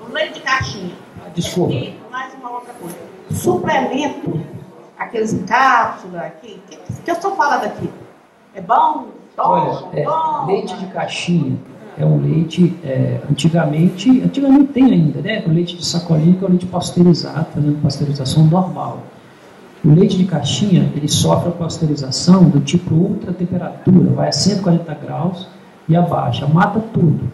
O leite de caixinha. Desculpa. E mais uma outra coisa. Suplemento, aqueles cápsulas, que eu estou falando aqui. É bom? Olha, leite de caixinha é um leite, antigamente tem ainda, né? O leite de sacolinha, que é o leite pasteurizado, fazendo pasteurização normal. O leite de caixinha, ele sofre a pasteurização do tipo ultra temperatura, vai a 140 graus e abaixa, mata tudo.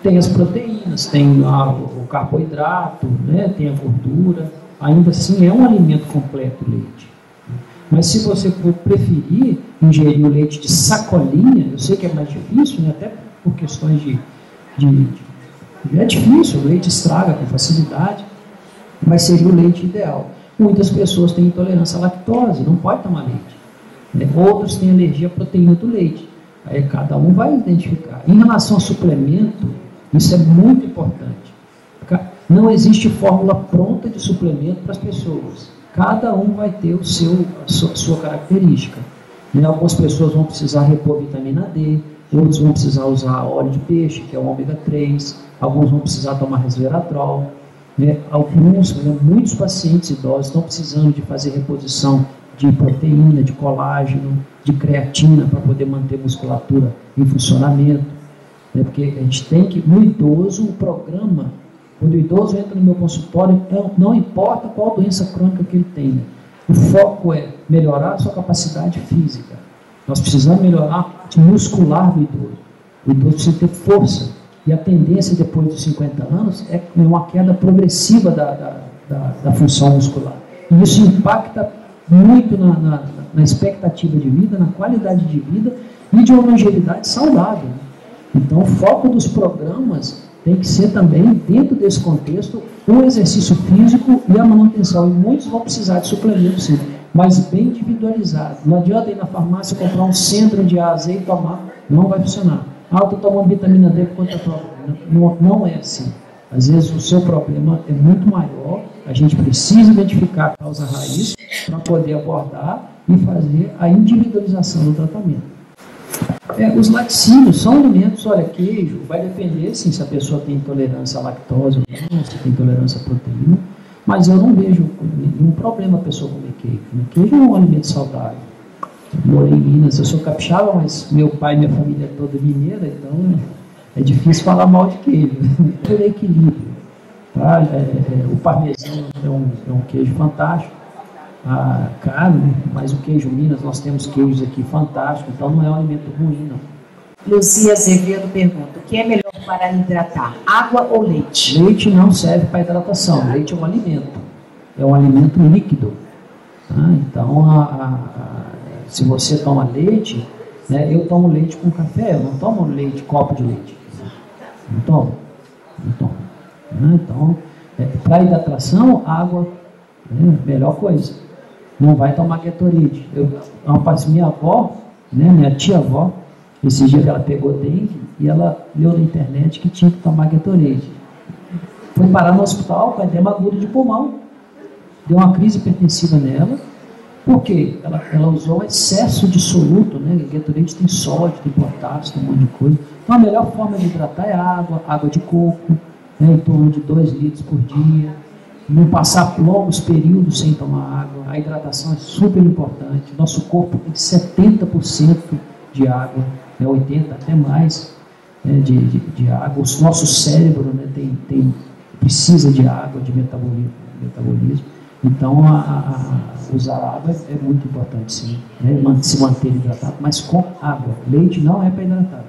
Tem as proteínas, tem o carboidrato, né? Tem a gordura, ainda assim é um alimento completo o leite. Mas se você for preferir ingerir o leite de sacolinha, eu sei que é mais difícil, né? Até por questões é difícil, o leite estraga com facilidade, mas seria o leite ideal. Muitas pessoas têm intolerância à lactose, não pode tomar leite. Né? Outros têm alergia à proteína do leite. Aí cada um vai identificar. Em relação ao suplemento, isso é muito importante. Não existe fórmula pronta de suplemento para as pessoas. Cada um vai ter a sua característica. Né? Algumas pessoas vão precisar repor vitamina D, outros vão precisar usar óleo de peixe, que é o ômega 3, alguns vão precisar tomar resveratrol. Né? Muitos pacientes idosos estão precisando de fazer reposição de proteína, de colágeno, de creatina para poder manter a musculatura em funcionamento. Né? Porque a gente tem que, no idoso, o programa, quando o idoso entra no meu consultório, não importa qual doença crônica que ele tenha, o foco é melhorar a sua capacidade física. Nós precisamos melhorar a parte muscular do idoso. O idoso precisa ter força. E a tendência depois dos 50 anos é uma queda progressiva da função muscular. E isso impacta muito na expectativa de vida, na qualidade de vida e de uma longevidade saudável. Então, o foco dos programas tem que ser também, dentro desse contexto, o exercício físico e a manutenção. E muitos vão precisar de suplemento, sim, mas bem individualizado. Não adianta ir na farmácia comprar um centro de A a Z e tomar, não vai funcionar. Eu estou tomando vitamina D por conta própria. Não é assim. Às vezes o seu problema é muito maior, a gente precisa identificar a causa raiz para poder abordar e fazer a individualização do tratamento. Os laticínios são alimentos, olha, queijo, vai depender sim, se a pessoa tem intolerância à lactose ou não, se tem intolerância à proteína, mas eu não vejo nenhum problema a pessoa comer queijo. Queijo é um alimento saudável. Eu morei em Minas, eu sou capixaba, mas meu pai e minha família é toda mineira, então é difícil falar mal de queijo. Por equilíbrio. Tá? O parmesão é um queijo fantástico, caro, mas o queijo Minas, nós temos queijos aqui fantásticos, então não é um alimento ruim, não. Luzia Azevedo pergunta, o que é melhor para hidratar, água ou leite? Leite não serve para hidratação, leite é um alimento líquido. Tá? Então, se você toma leite, né, eu tomo leite com café, eu não tomo copo de leite. Não tomo. Então, para hidratação, água é a melhor coisa. Não vai tomar Gatorade. Minha avó, né, minha tia-avó, esse dia que ela pegou dengue e ela leu na internet que tinha que tomar Gatorade. Foi parar no hospital com edema agudo de pulmão. Deu uma crise hipertensiva nela. Por quê? Ela usou excesso de soluto, né? Gatorade tem sódio, tem potássio, tem um monte de coisa. Então a melhor forma de hidratar é água de coco, né? Em torno de 2 litros por dia. Não passar longos períodos sem tomar água. A hidratação é super importante. Nosso corpo tem 70% de água, 80% até mais, né, de água. O nosso cérebro, né, precisa de água, de metabolismo. Então, usar água é muito importante, sim, né, se manter hidratado, mas com água. Leite não é para hidratar.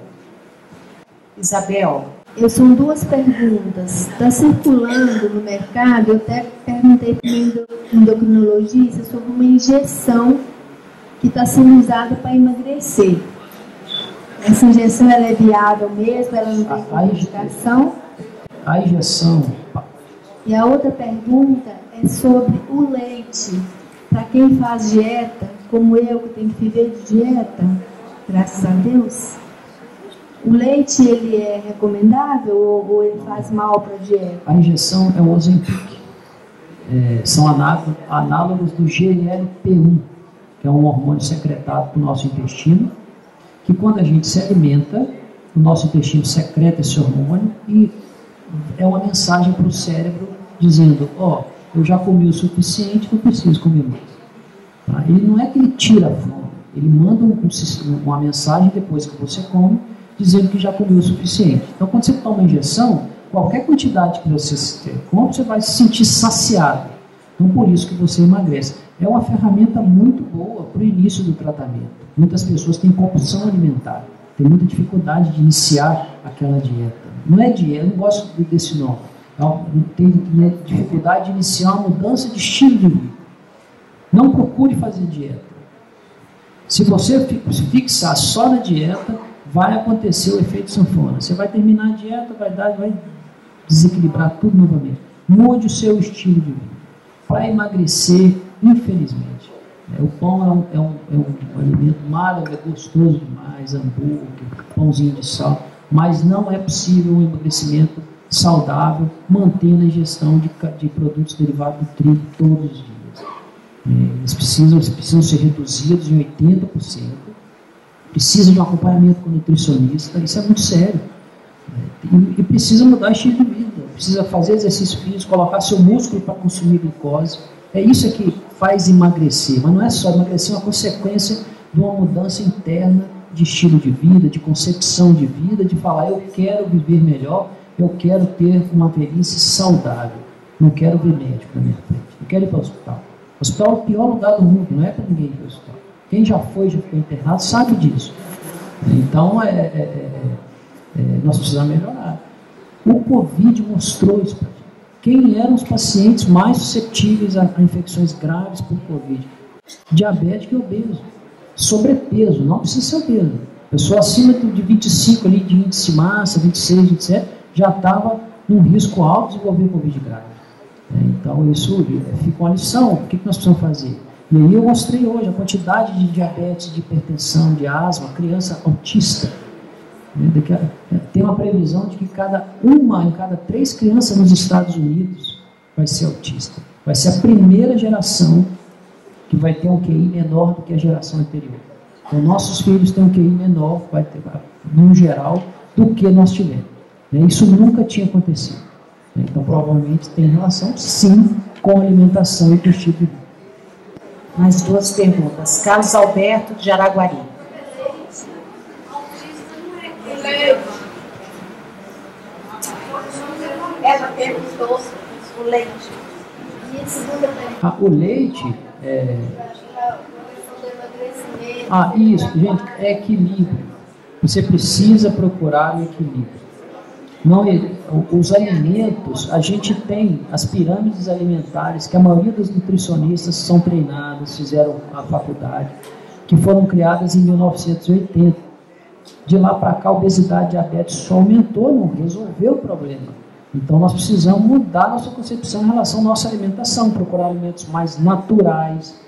Isabel. São 2 perguntas. Está circulando no mercado, eu até perguntei para o endocrinologista sobre uma injeção que está sendo usada para emagrecer. Essa injeção ela é viável mesmo? Ela não tem contraindicação? A injeção... E a outra pergunta é sobre o leite. Para quem faz dieta, como eu, que tenho que viver de dieta, graças a Deus, o leite ele é recomendável ou ele faz mal para a dieta? A injeção é o Ozempic. São análogos do GLP-1, que é um hormônio secretado para o nosso intestino, que quando a gente se alimenta, o nosso intestino secreta esse hormônio e é uma mensagem para o cérebro dizendo, eu já comi o suficiente, não preciso comer mais. Tá? Ele não é que ele tira a fome, ele manda uma mensagem depois que você come, dizendo que já comeu o suficiente. Então, quando você toma uma injeção, qualquer quantidade que você come, você vai se sentir saciado. Então, por isso que você emagrece. É uma ferramenta muito boa para o início do tratamento. Muitas pessoas têm compulsão alimentar, têm muita dificuldade de iniciar aquela dieta. Não é dieta, eu não gosto desse nome. Tem dificuldade de iniciar uma mudança de estilo de vida. Não procure fazer dieta. Se você se fixar só na dieta, vai acontecer o efeito sanfona. Você vai terminar a dieta, vai desequilibrar tudo novamente. Mude o seu estilo de vida. Para emagrecer, infelizmente, o pão é um alimento maravilhoso, é gostoso demais, hambúrguer, pãozinho de sal, mas não é possível um emagrecimento saudável mantendo a ingestão de produtos derivados do trigo todos os dias. Eles precisam ser reduzidos em 80%. Precisa de um acompanhamento com o nutricionista, isso é muito sério. E precisa mudar o estilo de vida, precisa fazer exercício físico, colocar seu músculo para consumir glicose. É isso que faz emagrecer, mas não é só emagrecer, é uma consequência de uma mudança interna de estilo de vida, de concepção de vida, de falar, eu quero viver melhor, eu quero ter uma velhice saudável, não quero ver médico na minha frente, não quero ir para o hospital. O hospital é o pior lugar do mundo, não é para ninguém ir para o hospital. Quem já ficou internado sabe disso. Então, nós precisamos melhorar. O Covid mostrou isso para a gente. Quem eram os pacientes mais suscetíveis a infecções graves por Covid? Diabético e obeso. Sobrepeso, não precisa ser obeso. Pessoa acima de 25 ali, de índice de massa, 26, 27, já estava num risco alto de desenvolver Covid grave. Então, isso fica uma lição. O que nós precisamos fazer? E aí eu mostrei hoje a quantidade de diabetes, de hipertensão, de asma, criança autista. Tem uma previsão de que uma em cada 3 crianças nos Estados Unidos vai ser autista. Vai ser a primeira geração que vai ter um QI menor do que a geração anterior. Então, nossos filhos têm um QI menor, vai ter, no geral, do que nós tivemos. Isso nunca tinha acontecido. Então, provavelmente tem relação, sim, com a alimentação e com o estilo de vida. Mais 2 perguntas. Carlos Alberto, de Araguari. Ela perguntou o leite. O leite isso, gente, é equilíbrio. Você precisa procurar o equilíbrio. Não, os alimentos, a gente tem as pirâmides alimentares, que a maioria dos nutricionistas são treinados, fizeram a faculdade, que foram criadas em 1980. De lá para cá, a obesidade e diabetes só aumentou, não resolveu o problema. Então, nós precisamos mudar nossa concepção em relação à nossa alimentação, procurar alimentos mais naturais,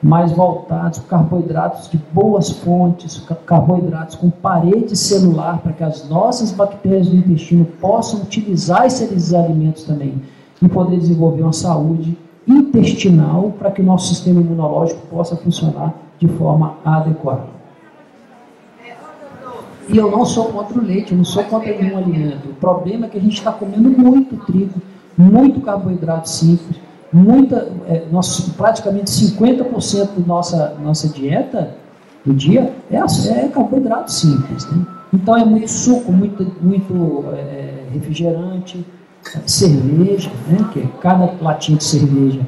mais voltados para carboidratos de boas fontes, carboidratos com parede celular, para que as nossas bactérias do intestino possam utilizar esses alimentos também e poder desenvolver uma saúde intestinal para que o nosso sistema imunológico possa funcionar de forma adequada. E eu não sou contra o leite, eu não sou contra nenhum alimento. O problema é que a gente está comendo muito trigo, muito carboidrato simples, praticamente 50% da nossa dieta do dia é carboidrato simples. Né? Então é muito suco, muito refrigerante, cerveja, né? Que cada latinha de cerveja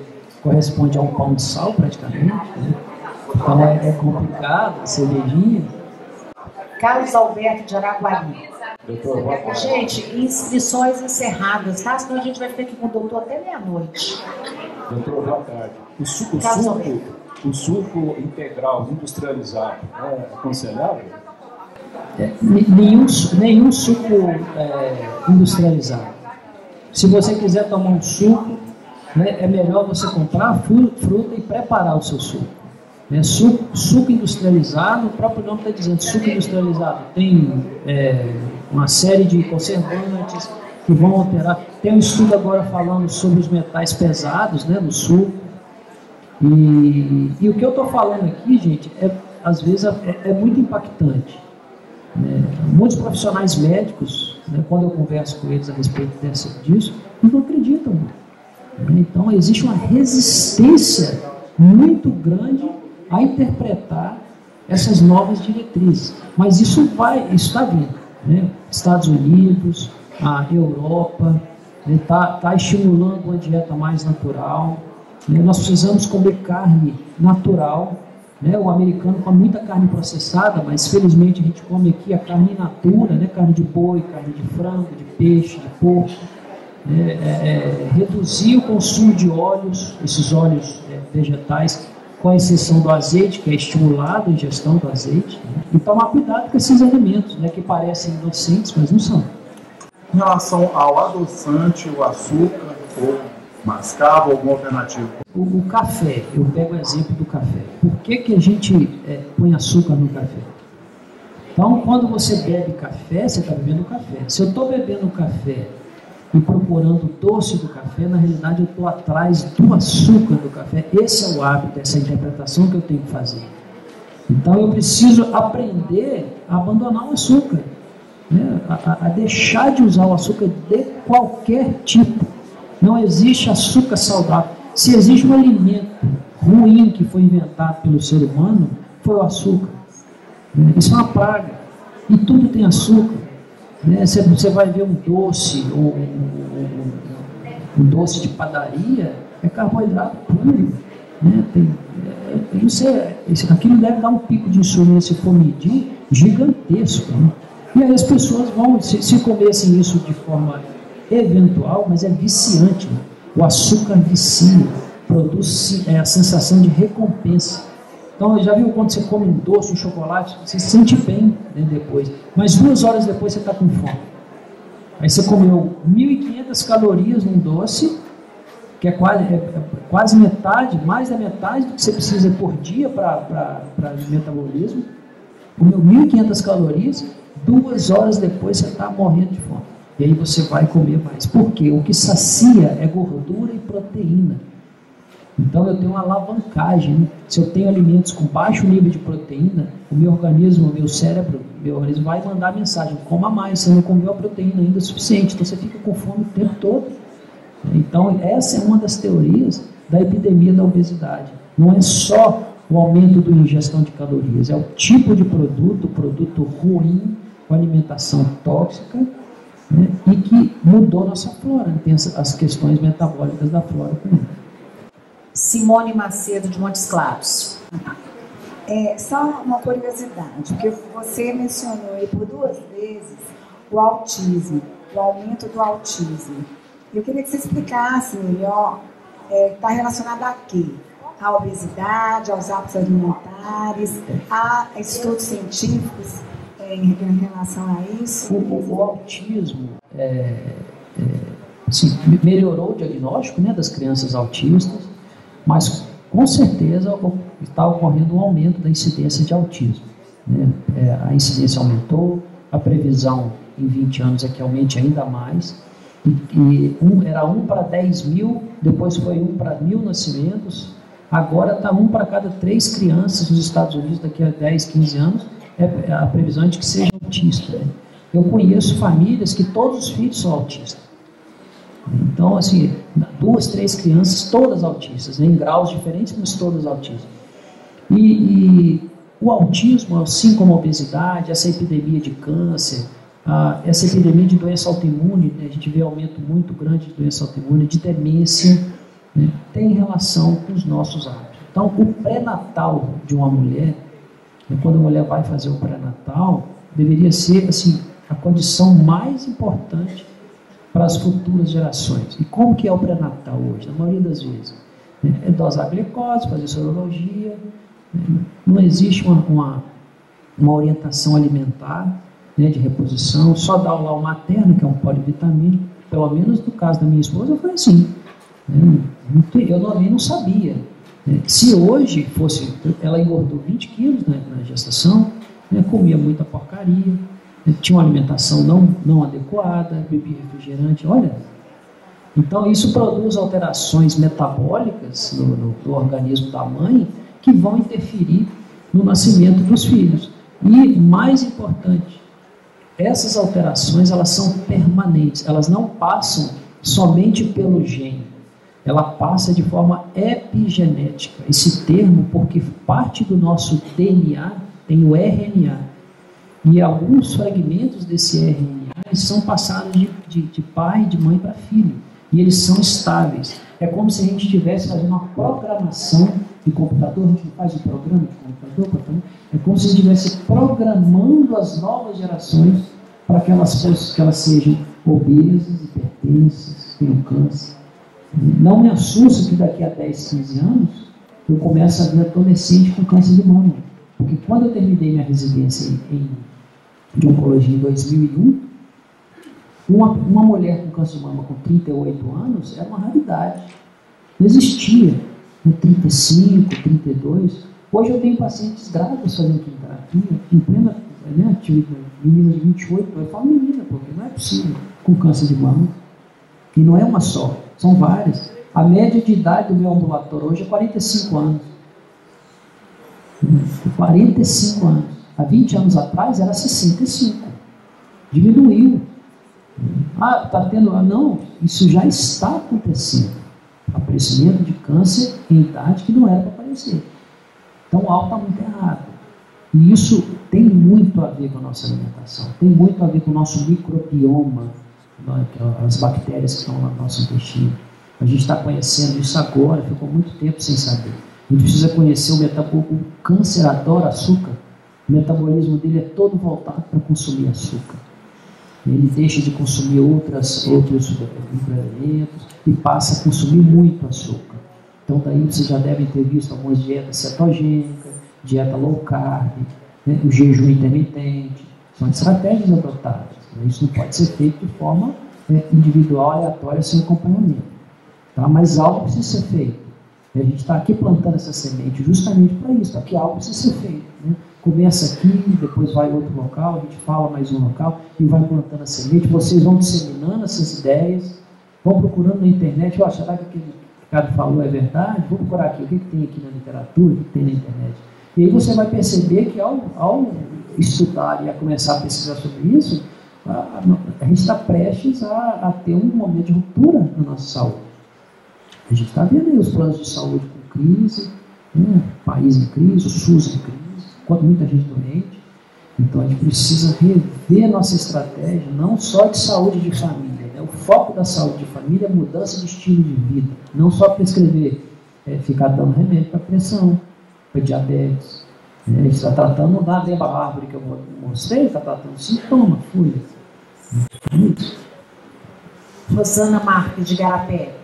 corresponde a um pão de sal praticamente. Né? Então é complicado, a cervejinha. Carlos Alberto, de Araguari. Doutor, gente, inscrições encerradas, tá? Senão a gente vai ficar aqui com o doutor até meia-noite. Doutor, boa tarde. O suco integral industrializado é aconselhável? Nenhum suco industrializado. Se você quiser tomar um suco, né, é melhor você comprar a fruta e preparar o seu suco. Suco industrializado, o próprio nome está dizendo, suco industrializado tem uma série de conservantes que vão alterar. Tem um estudo agora falando sobre os metais pesados, né, no suco. E o que eu estou falando aqui, gente, às vezes é muito impactante. Muitos profissionais médicos, né, quando eu converso com eles a respeito disso, não acreditam. Então existe uma resistência muito grande a interpretar essas novas diretrizes. Mas isso está vindo. Né? Estados Unidos, a Europa, está estimulando uma dieta mais natural. Né? Nós precisamos comer carne natural. Né? O americano come muita carne processada, mas felizmente a gente come aqui a carne in natura, né? Carne de boi, carne de frango, de peixe, de porco. Reduzir o consumo de óleos, esses óleos vegetais, com exceção do azeite, que é estimulado a ingestão do azeite, né? E tomar cuidado com esses alimentos, né, que parecem inocentes, mas não são. Em relação ao adoçante, o açúcar, ou mascavo, alguma alternativa? O café, eu pego o exemplo do café. Por que a gente põe açúcar no café? Então, quando você bebe café, você está bebendo café. Se eu estou bebendo café e procurando o doce do café, na realidade eu estou atrás do açúcar do café. Esse é o hábito, essa interpretação que eu tenho que fazer. Então eu preciso aprender a abandonar o açúcar, né? a deixar de usar o açúcar de qualquer tipo. Não existe açúcar saudável. Se existe um alimento ruim que foi inventado pelo ser humano, foi o açúcar. Isso é uma praga. E tudo tem açúcar. Você vai ver um doce, um doce de padaria, é carboidrato puro. Né? Aquilo deve dar um pico de insulina, se for medir, gigantesco. Né? E aí as pessoas vão, se comessem isso de forma eventual, mas é viciante. Né? O açúcar vicia, produz a sensação de recompensa. Então, já viu quando você come um doce, um chocolate, você se sente bem, né, depois. Mas 2 horas depois você está com fome. Aí você comeu 1.500 calorias num doce que é quase metade, mais da metade do que você precisa por dia para metabolismo, comeu 1.500 calorias, 2 horas depois você está morrendo de fome. E aí você vai comer mais. Por quê? O que sacia é gordura e proteína. Então eu tenho uma alavancagem, né? Se eu tenho alimentos com baixo nível de proteína, o meu organismo, o meu cérebro, meu organismo vai mandar mensagem: coma mais, você não comeu a proteína ainda o suficiente, então você fica com fome o tempo todo. Então essa é uma das teorias da epidemia da obesidade. Não é só o aumento da ingestão de calorias, é o tipo de produto ruim, com alimentação tóxica, né? E que mudou nossa flora, tem as questões metabólicas da flora também. Simone Macedo, de Montes Claros. Só uma curiosidade, porque você mencionou aí por 2 vezes o autismo, o aumento do autismo. Eu queria que você explicasse melhor, está relacionado a quê? À obesidade, aos hábitos alimentares, a estudos científicos em relação a isso? O autismo assim, melhorou o diagnóstico, né, das crianças autistas, mas com certeza está ocorrendo um aumento da incidência de autismo, né? A incidência aumentou, a previsão em 20 anos é que aumente ainda mais, era 1 para 10 mil, depois foi 1 para 1.000 nascimentos, agora está 1 para cada 3 crianças nos Estados Unidos, daqui a 10, 15 anos, a previsão é de que seja autista, né? Eu conheço famílias que todos os filhos são autistas. Então, assim, 2, 3 crianças, todas autistas, né, em graus diferentes, mas todas autistas. E o autismo, assim como a obesidade, essa epidemia de câncer, essa epidemia de doença autoimune, né, a gente vê aumento muito grande de doença autoimune, de demência, né, tem relação com os nossos hábitos. Então, o pré-natal de uma mulher, né, quando a mulher vai fazer o pré-natal, deveria ser, assim, a condição mais importante para as futuras gerações. E como que é o pré-natal hoje? Na maioria das vezes, né, é dosar a glicose, fazer sorologia, né, não existe uma orientação alimentar, né, de reposição, só dá o lau materno, que é um polivitamínico, pelo menos no caso da minha esposa foi assim, né, eu não sabia, né, se hoje fosse, ela engordou 20 quilos, né, na gestação, né, comia muita porcaria, tinha uma alimentação não adequada, bebia refrigerante, olha. Então isso produz alterações metabólicas no organismo da mãe que vão interferir no nascimento dos filhos. E, mais importante, essas alterações elas são permanentes, elas não passam somente pelo gene, ela passa de forma epigenética. Esse termo, porque parte do nosso DNA tem o RNA. E alguns fragmentos desse RNA são passados de pai, de mãe para filho. E eles são estáveis. É como se a gente estivesse fazendo uma programação de computador. A gente não faz um programa de computador. É como se a gente estivesse programando as novas gerações para que elas sejam obesas, hipertensas, tenham câncer. Não me assusta que daqui a 10, 15 anos eu comece a ver adolescente com câncer de mama. Porque quando eu terminei minha residência de oncologia em 2001, uma mulher com câncer de mama com 38 anos era uma raridade. Não existia. Com 35, 32. Hoje eu tenho pacientes grávidas fazendo quimioterapia, em plena, né, menina de 28, eu falo menina, porque não é possível, com câncer de mama. E não é uma só, são várias. A média de idade do meu ambulatório hoje é 45 anos. 45 anos. Há 20 anos atrás era 65. Diminuiu. Está tendo... Não, isso já está acontecendo. Aparecimento de câncer em idade que não era para aparecer. Então o algo está muito errado. E isso tem muito a ver com a nossa alimentação. Tem muito a ver com o nosso microbioma, as bactérias que estão no nosso intestino. A gente está conhecendo isso agora, ficou muito tempo sem saber. A gente precisa conhecer o câncer adora açúcar. O metabolismo dele é todo voltado para consumir açúcar. Ele deixa de consumir outros microelementos e passa a consumir muito açúcar. Então daí vocês já devem ter visto algumas dietas cetogênicas, dieta low carb, né, o jejum intermitente. São estratégias adotadas. Isso não pode ser feito de forma individual, aleatória, sem acompanhamento. tá? Mas algo precisa ser feito. E a gente está aqui plantando essa semente justamente para isso, para que algo precisa ser feito. Né? Começa aqui, depois vai em outro local, a gente fala mais um local e vai plantando a semente. Vocês vão disseminando essas ideias, vão procurando na internet. Será que aquele que o Ricardo falou é verdade? Vou procurar aqui, o que tem aqui na literatura, o que tem na internet. E aí você vai perceber que ao estudar e a começar a pesquisar sobre isso, a gente está prestes a ter um momento de ruptura na nossa saúde. A gente está vendo aí os planos de saúde com crise, né? País em crise, o SUS em crise, muita gente doente. Então a gente precisa rever nossa estratégia, não só de saúde de família. Né? O foco da saúde de família é mudança de estilo de vida, não só prescrever, ficar dando remédio para pressão, para diabetes. Né? A gente está tratando da árvore que eu mostrei, está tratando sintoma, folha. É isso. Rosana Marques, de Garapé.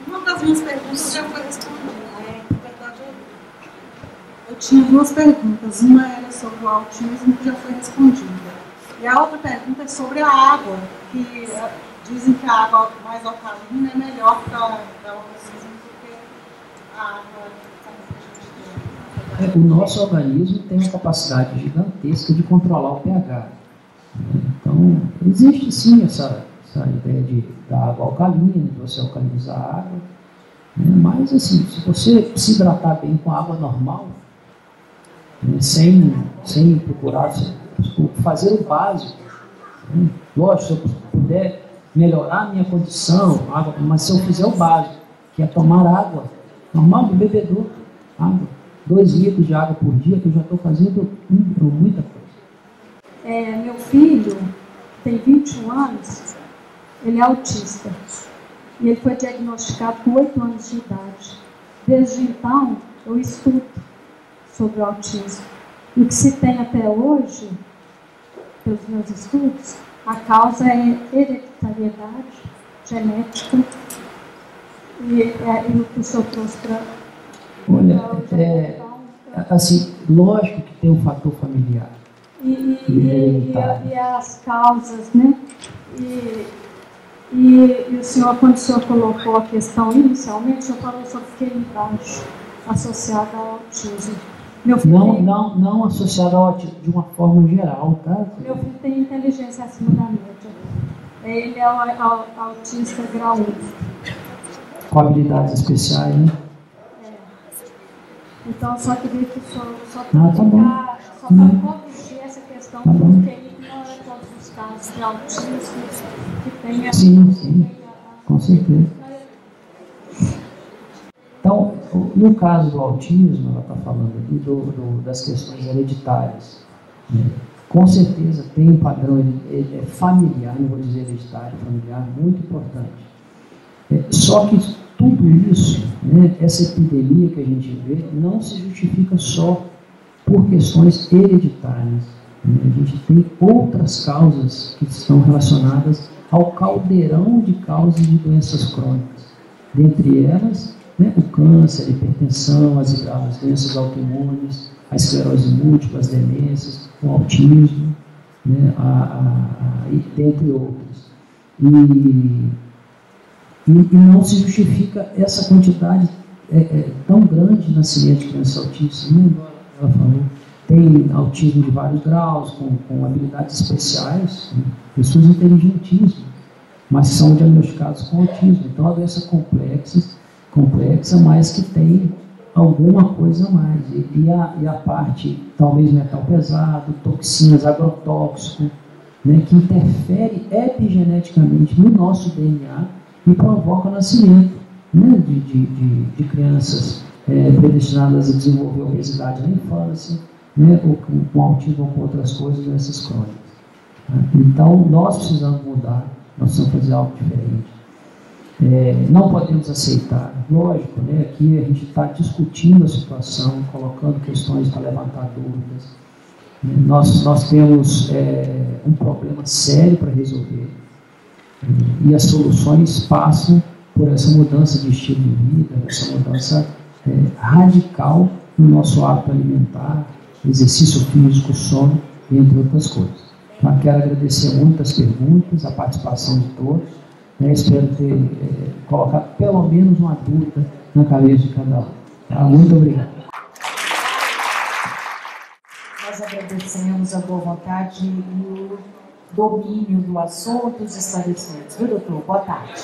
Uma das minhas perguntas já foi respondida. Na verdade, eu tinha duas perguntas. Uma era sobre o autismo, que já foi respondida. E a outra pergunta é sobre a água, que dizem que a água mais alcalina é melhor para o autismo do que a água. O nosso organismo tem uma capacidade gigantesca de controlar o pH. Então, existe sim essa ideia da água alcalina, de você alcalinizar a água. Mas, assim, se você se hidratar bem com a água normal, sem procurar fazer o básico, lógico, se eu puder melhorar a minha condição, mas se eu fizer o básico, que é tomar água normal do bebedouro, água. 2 litros de água por dia, que eu já estou fazendo muita coisa. Meu filho tem 21 anos, ele é autista. E ele foi diagnosticado com 8 anos de idade. Desde então, eu estudo sobre o autismo. E o que se tem até hoje, pelos meus estudos, a causa é hereditariedade, genética. E o que o senhor trouxe para... Olha, assim, lógico que tem um fator familiar. E as causas, né? E o senhor, quando o senhor colocou a questão inicialmente, o senhor falou sobre QI baixo, associado ao autismo. Não associado ao autismo de uma forma geral, tá? Meu filho tem inteligência acima da média. Ele é um autista grau 1. Com habilidades especiais, né? Então, só queria que o senhor só para corrigir essa questão, porque não é todos os casos de autismo que tem... Sim, com certeza. Então, no caso do autismo, ela está falando ali das questões hereditárias. Né? Com certeza tem um padrão familiar, não vou dizer hereditário, familiar, muito importante. Só que tudo isso, né, essa epidemia que a gente vê, não se justifica só por questões hereditárias. Né? A gente tem outras causas que estão relacionadas ao caldeirão de causas de doenças crônicas. Dentre elas, né, o câncer, a hipertensão, as doenças autoimunes, a esclerose múltipla, as demências, o autismo, né, dentre outros. E não se justifica essa quantidade tão grande de nascimento de crianças autistas. Né? Ela falou, tem autismo de vários graus, com habilidades especiais, né? Pessoas inteligentíssimas, mas são diagnosticados com autismo. Então, é uma doença complexa, mas que tem alguma coisa a mais. E a parte, talvez, metal pesado, toxinas, agrotóxico, né? Que interfere epigeneticamente no nosso DNA, e provoca o nascimento, né, de crianças predestinadas a desenvolver obesidade na infância, né, ou com autismo ou com outras coisas, doenças crônicas. Né? Então, nós precisamos mudar, nós precisamos fazer algo diferente. Não podemos aceitar, lógico, né, aqui a gente está discutindo a situação, colocando questões para levantar dúvidas. Né? Nós temos um problema sério para resolver. E as soluções passam por essa mudança de estilo de vida, essa mudança radical no nosso hábito alimentar, exercício físico, sono, entre outras coisas. Então, quero agradecer muito as perguntas, a participação de todos, Espero ter colocado pelo menos uma dúvida na cabeça de cada um. Tá? Muito obrigado. Nós agradecemos a boa vontade e o domínio do assunto, os esclarecimentos. Viu, doutor? Boa tarde.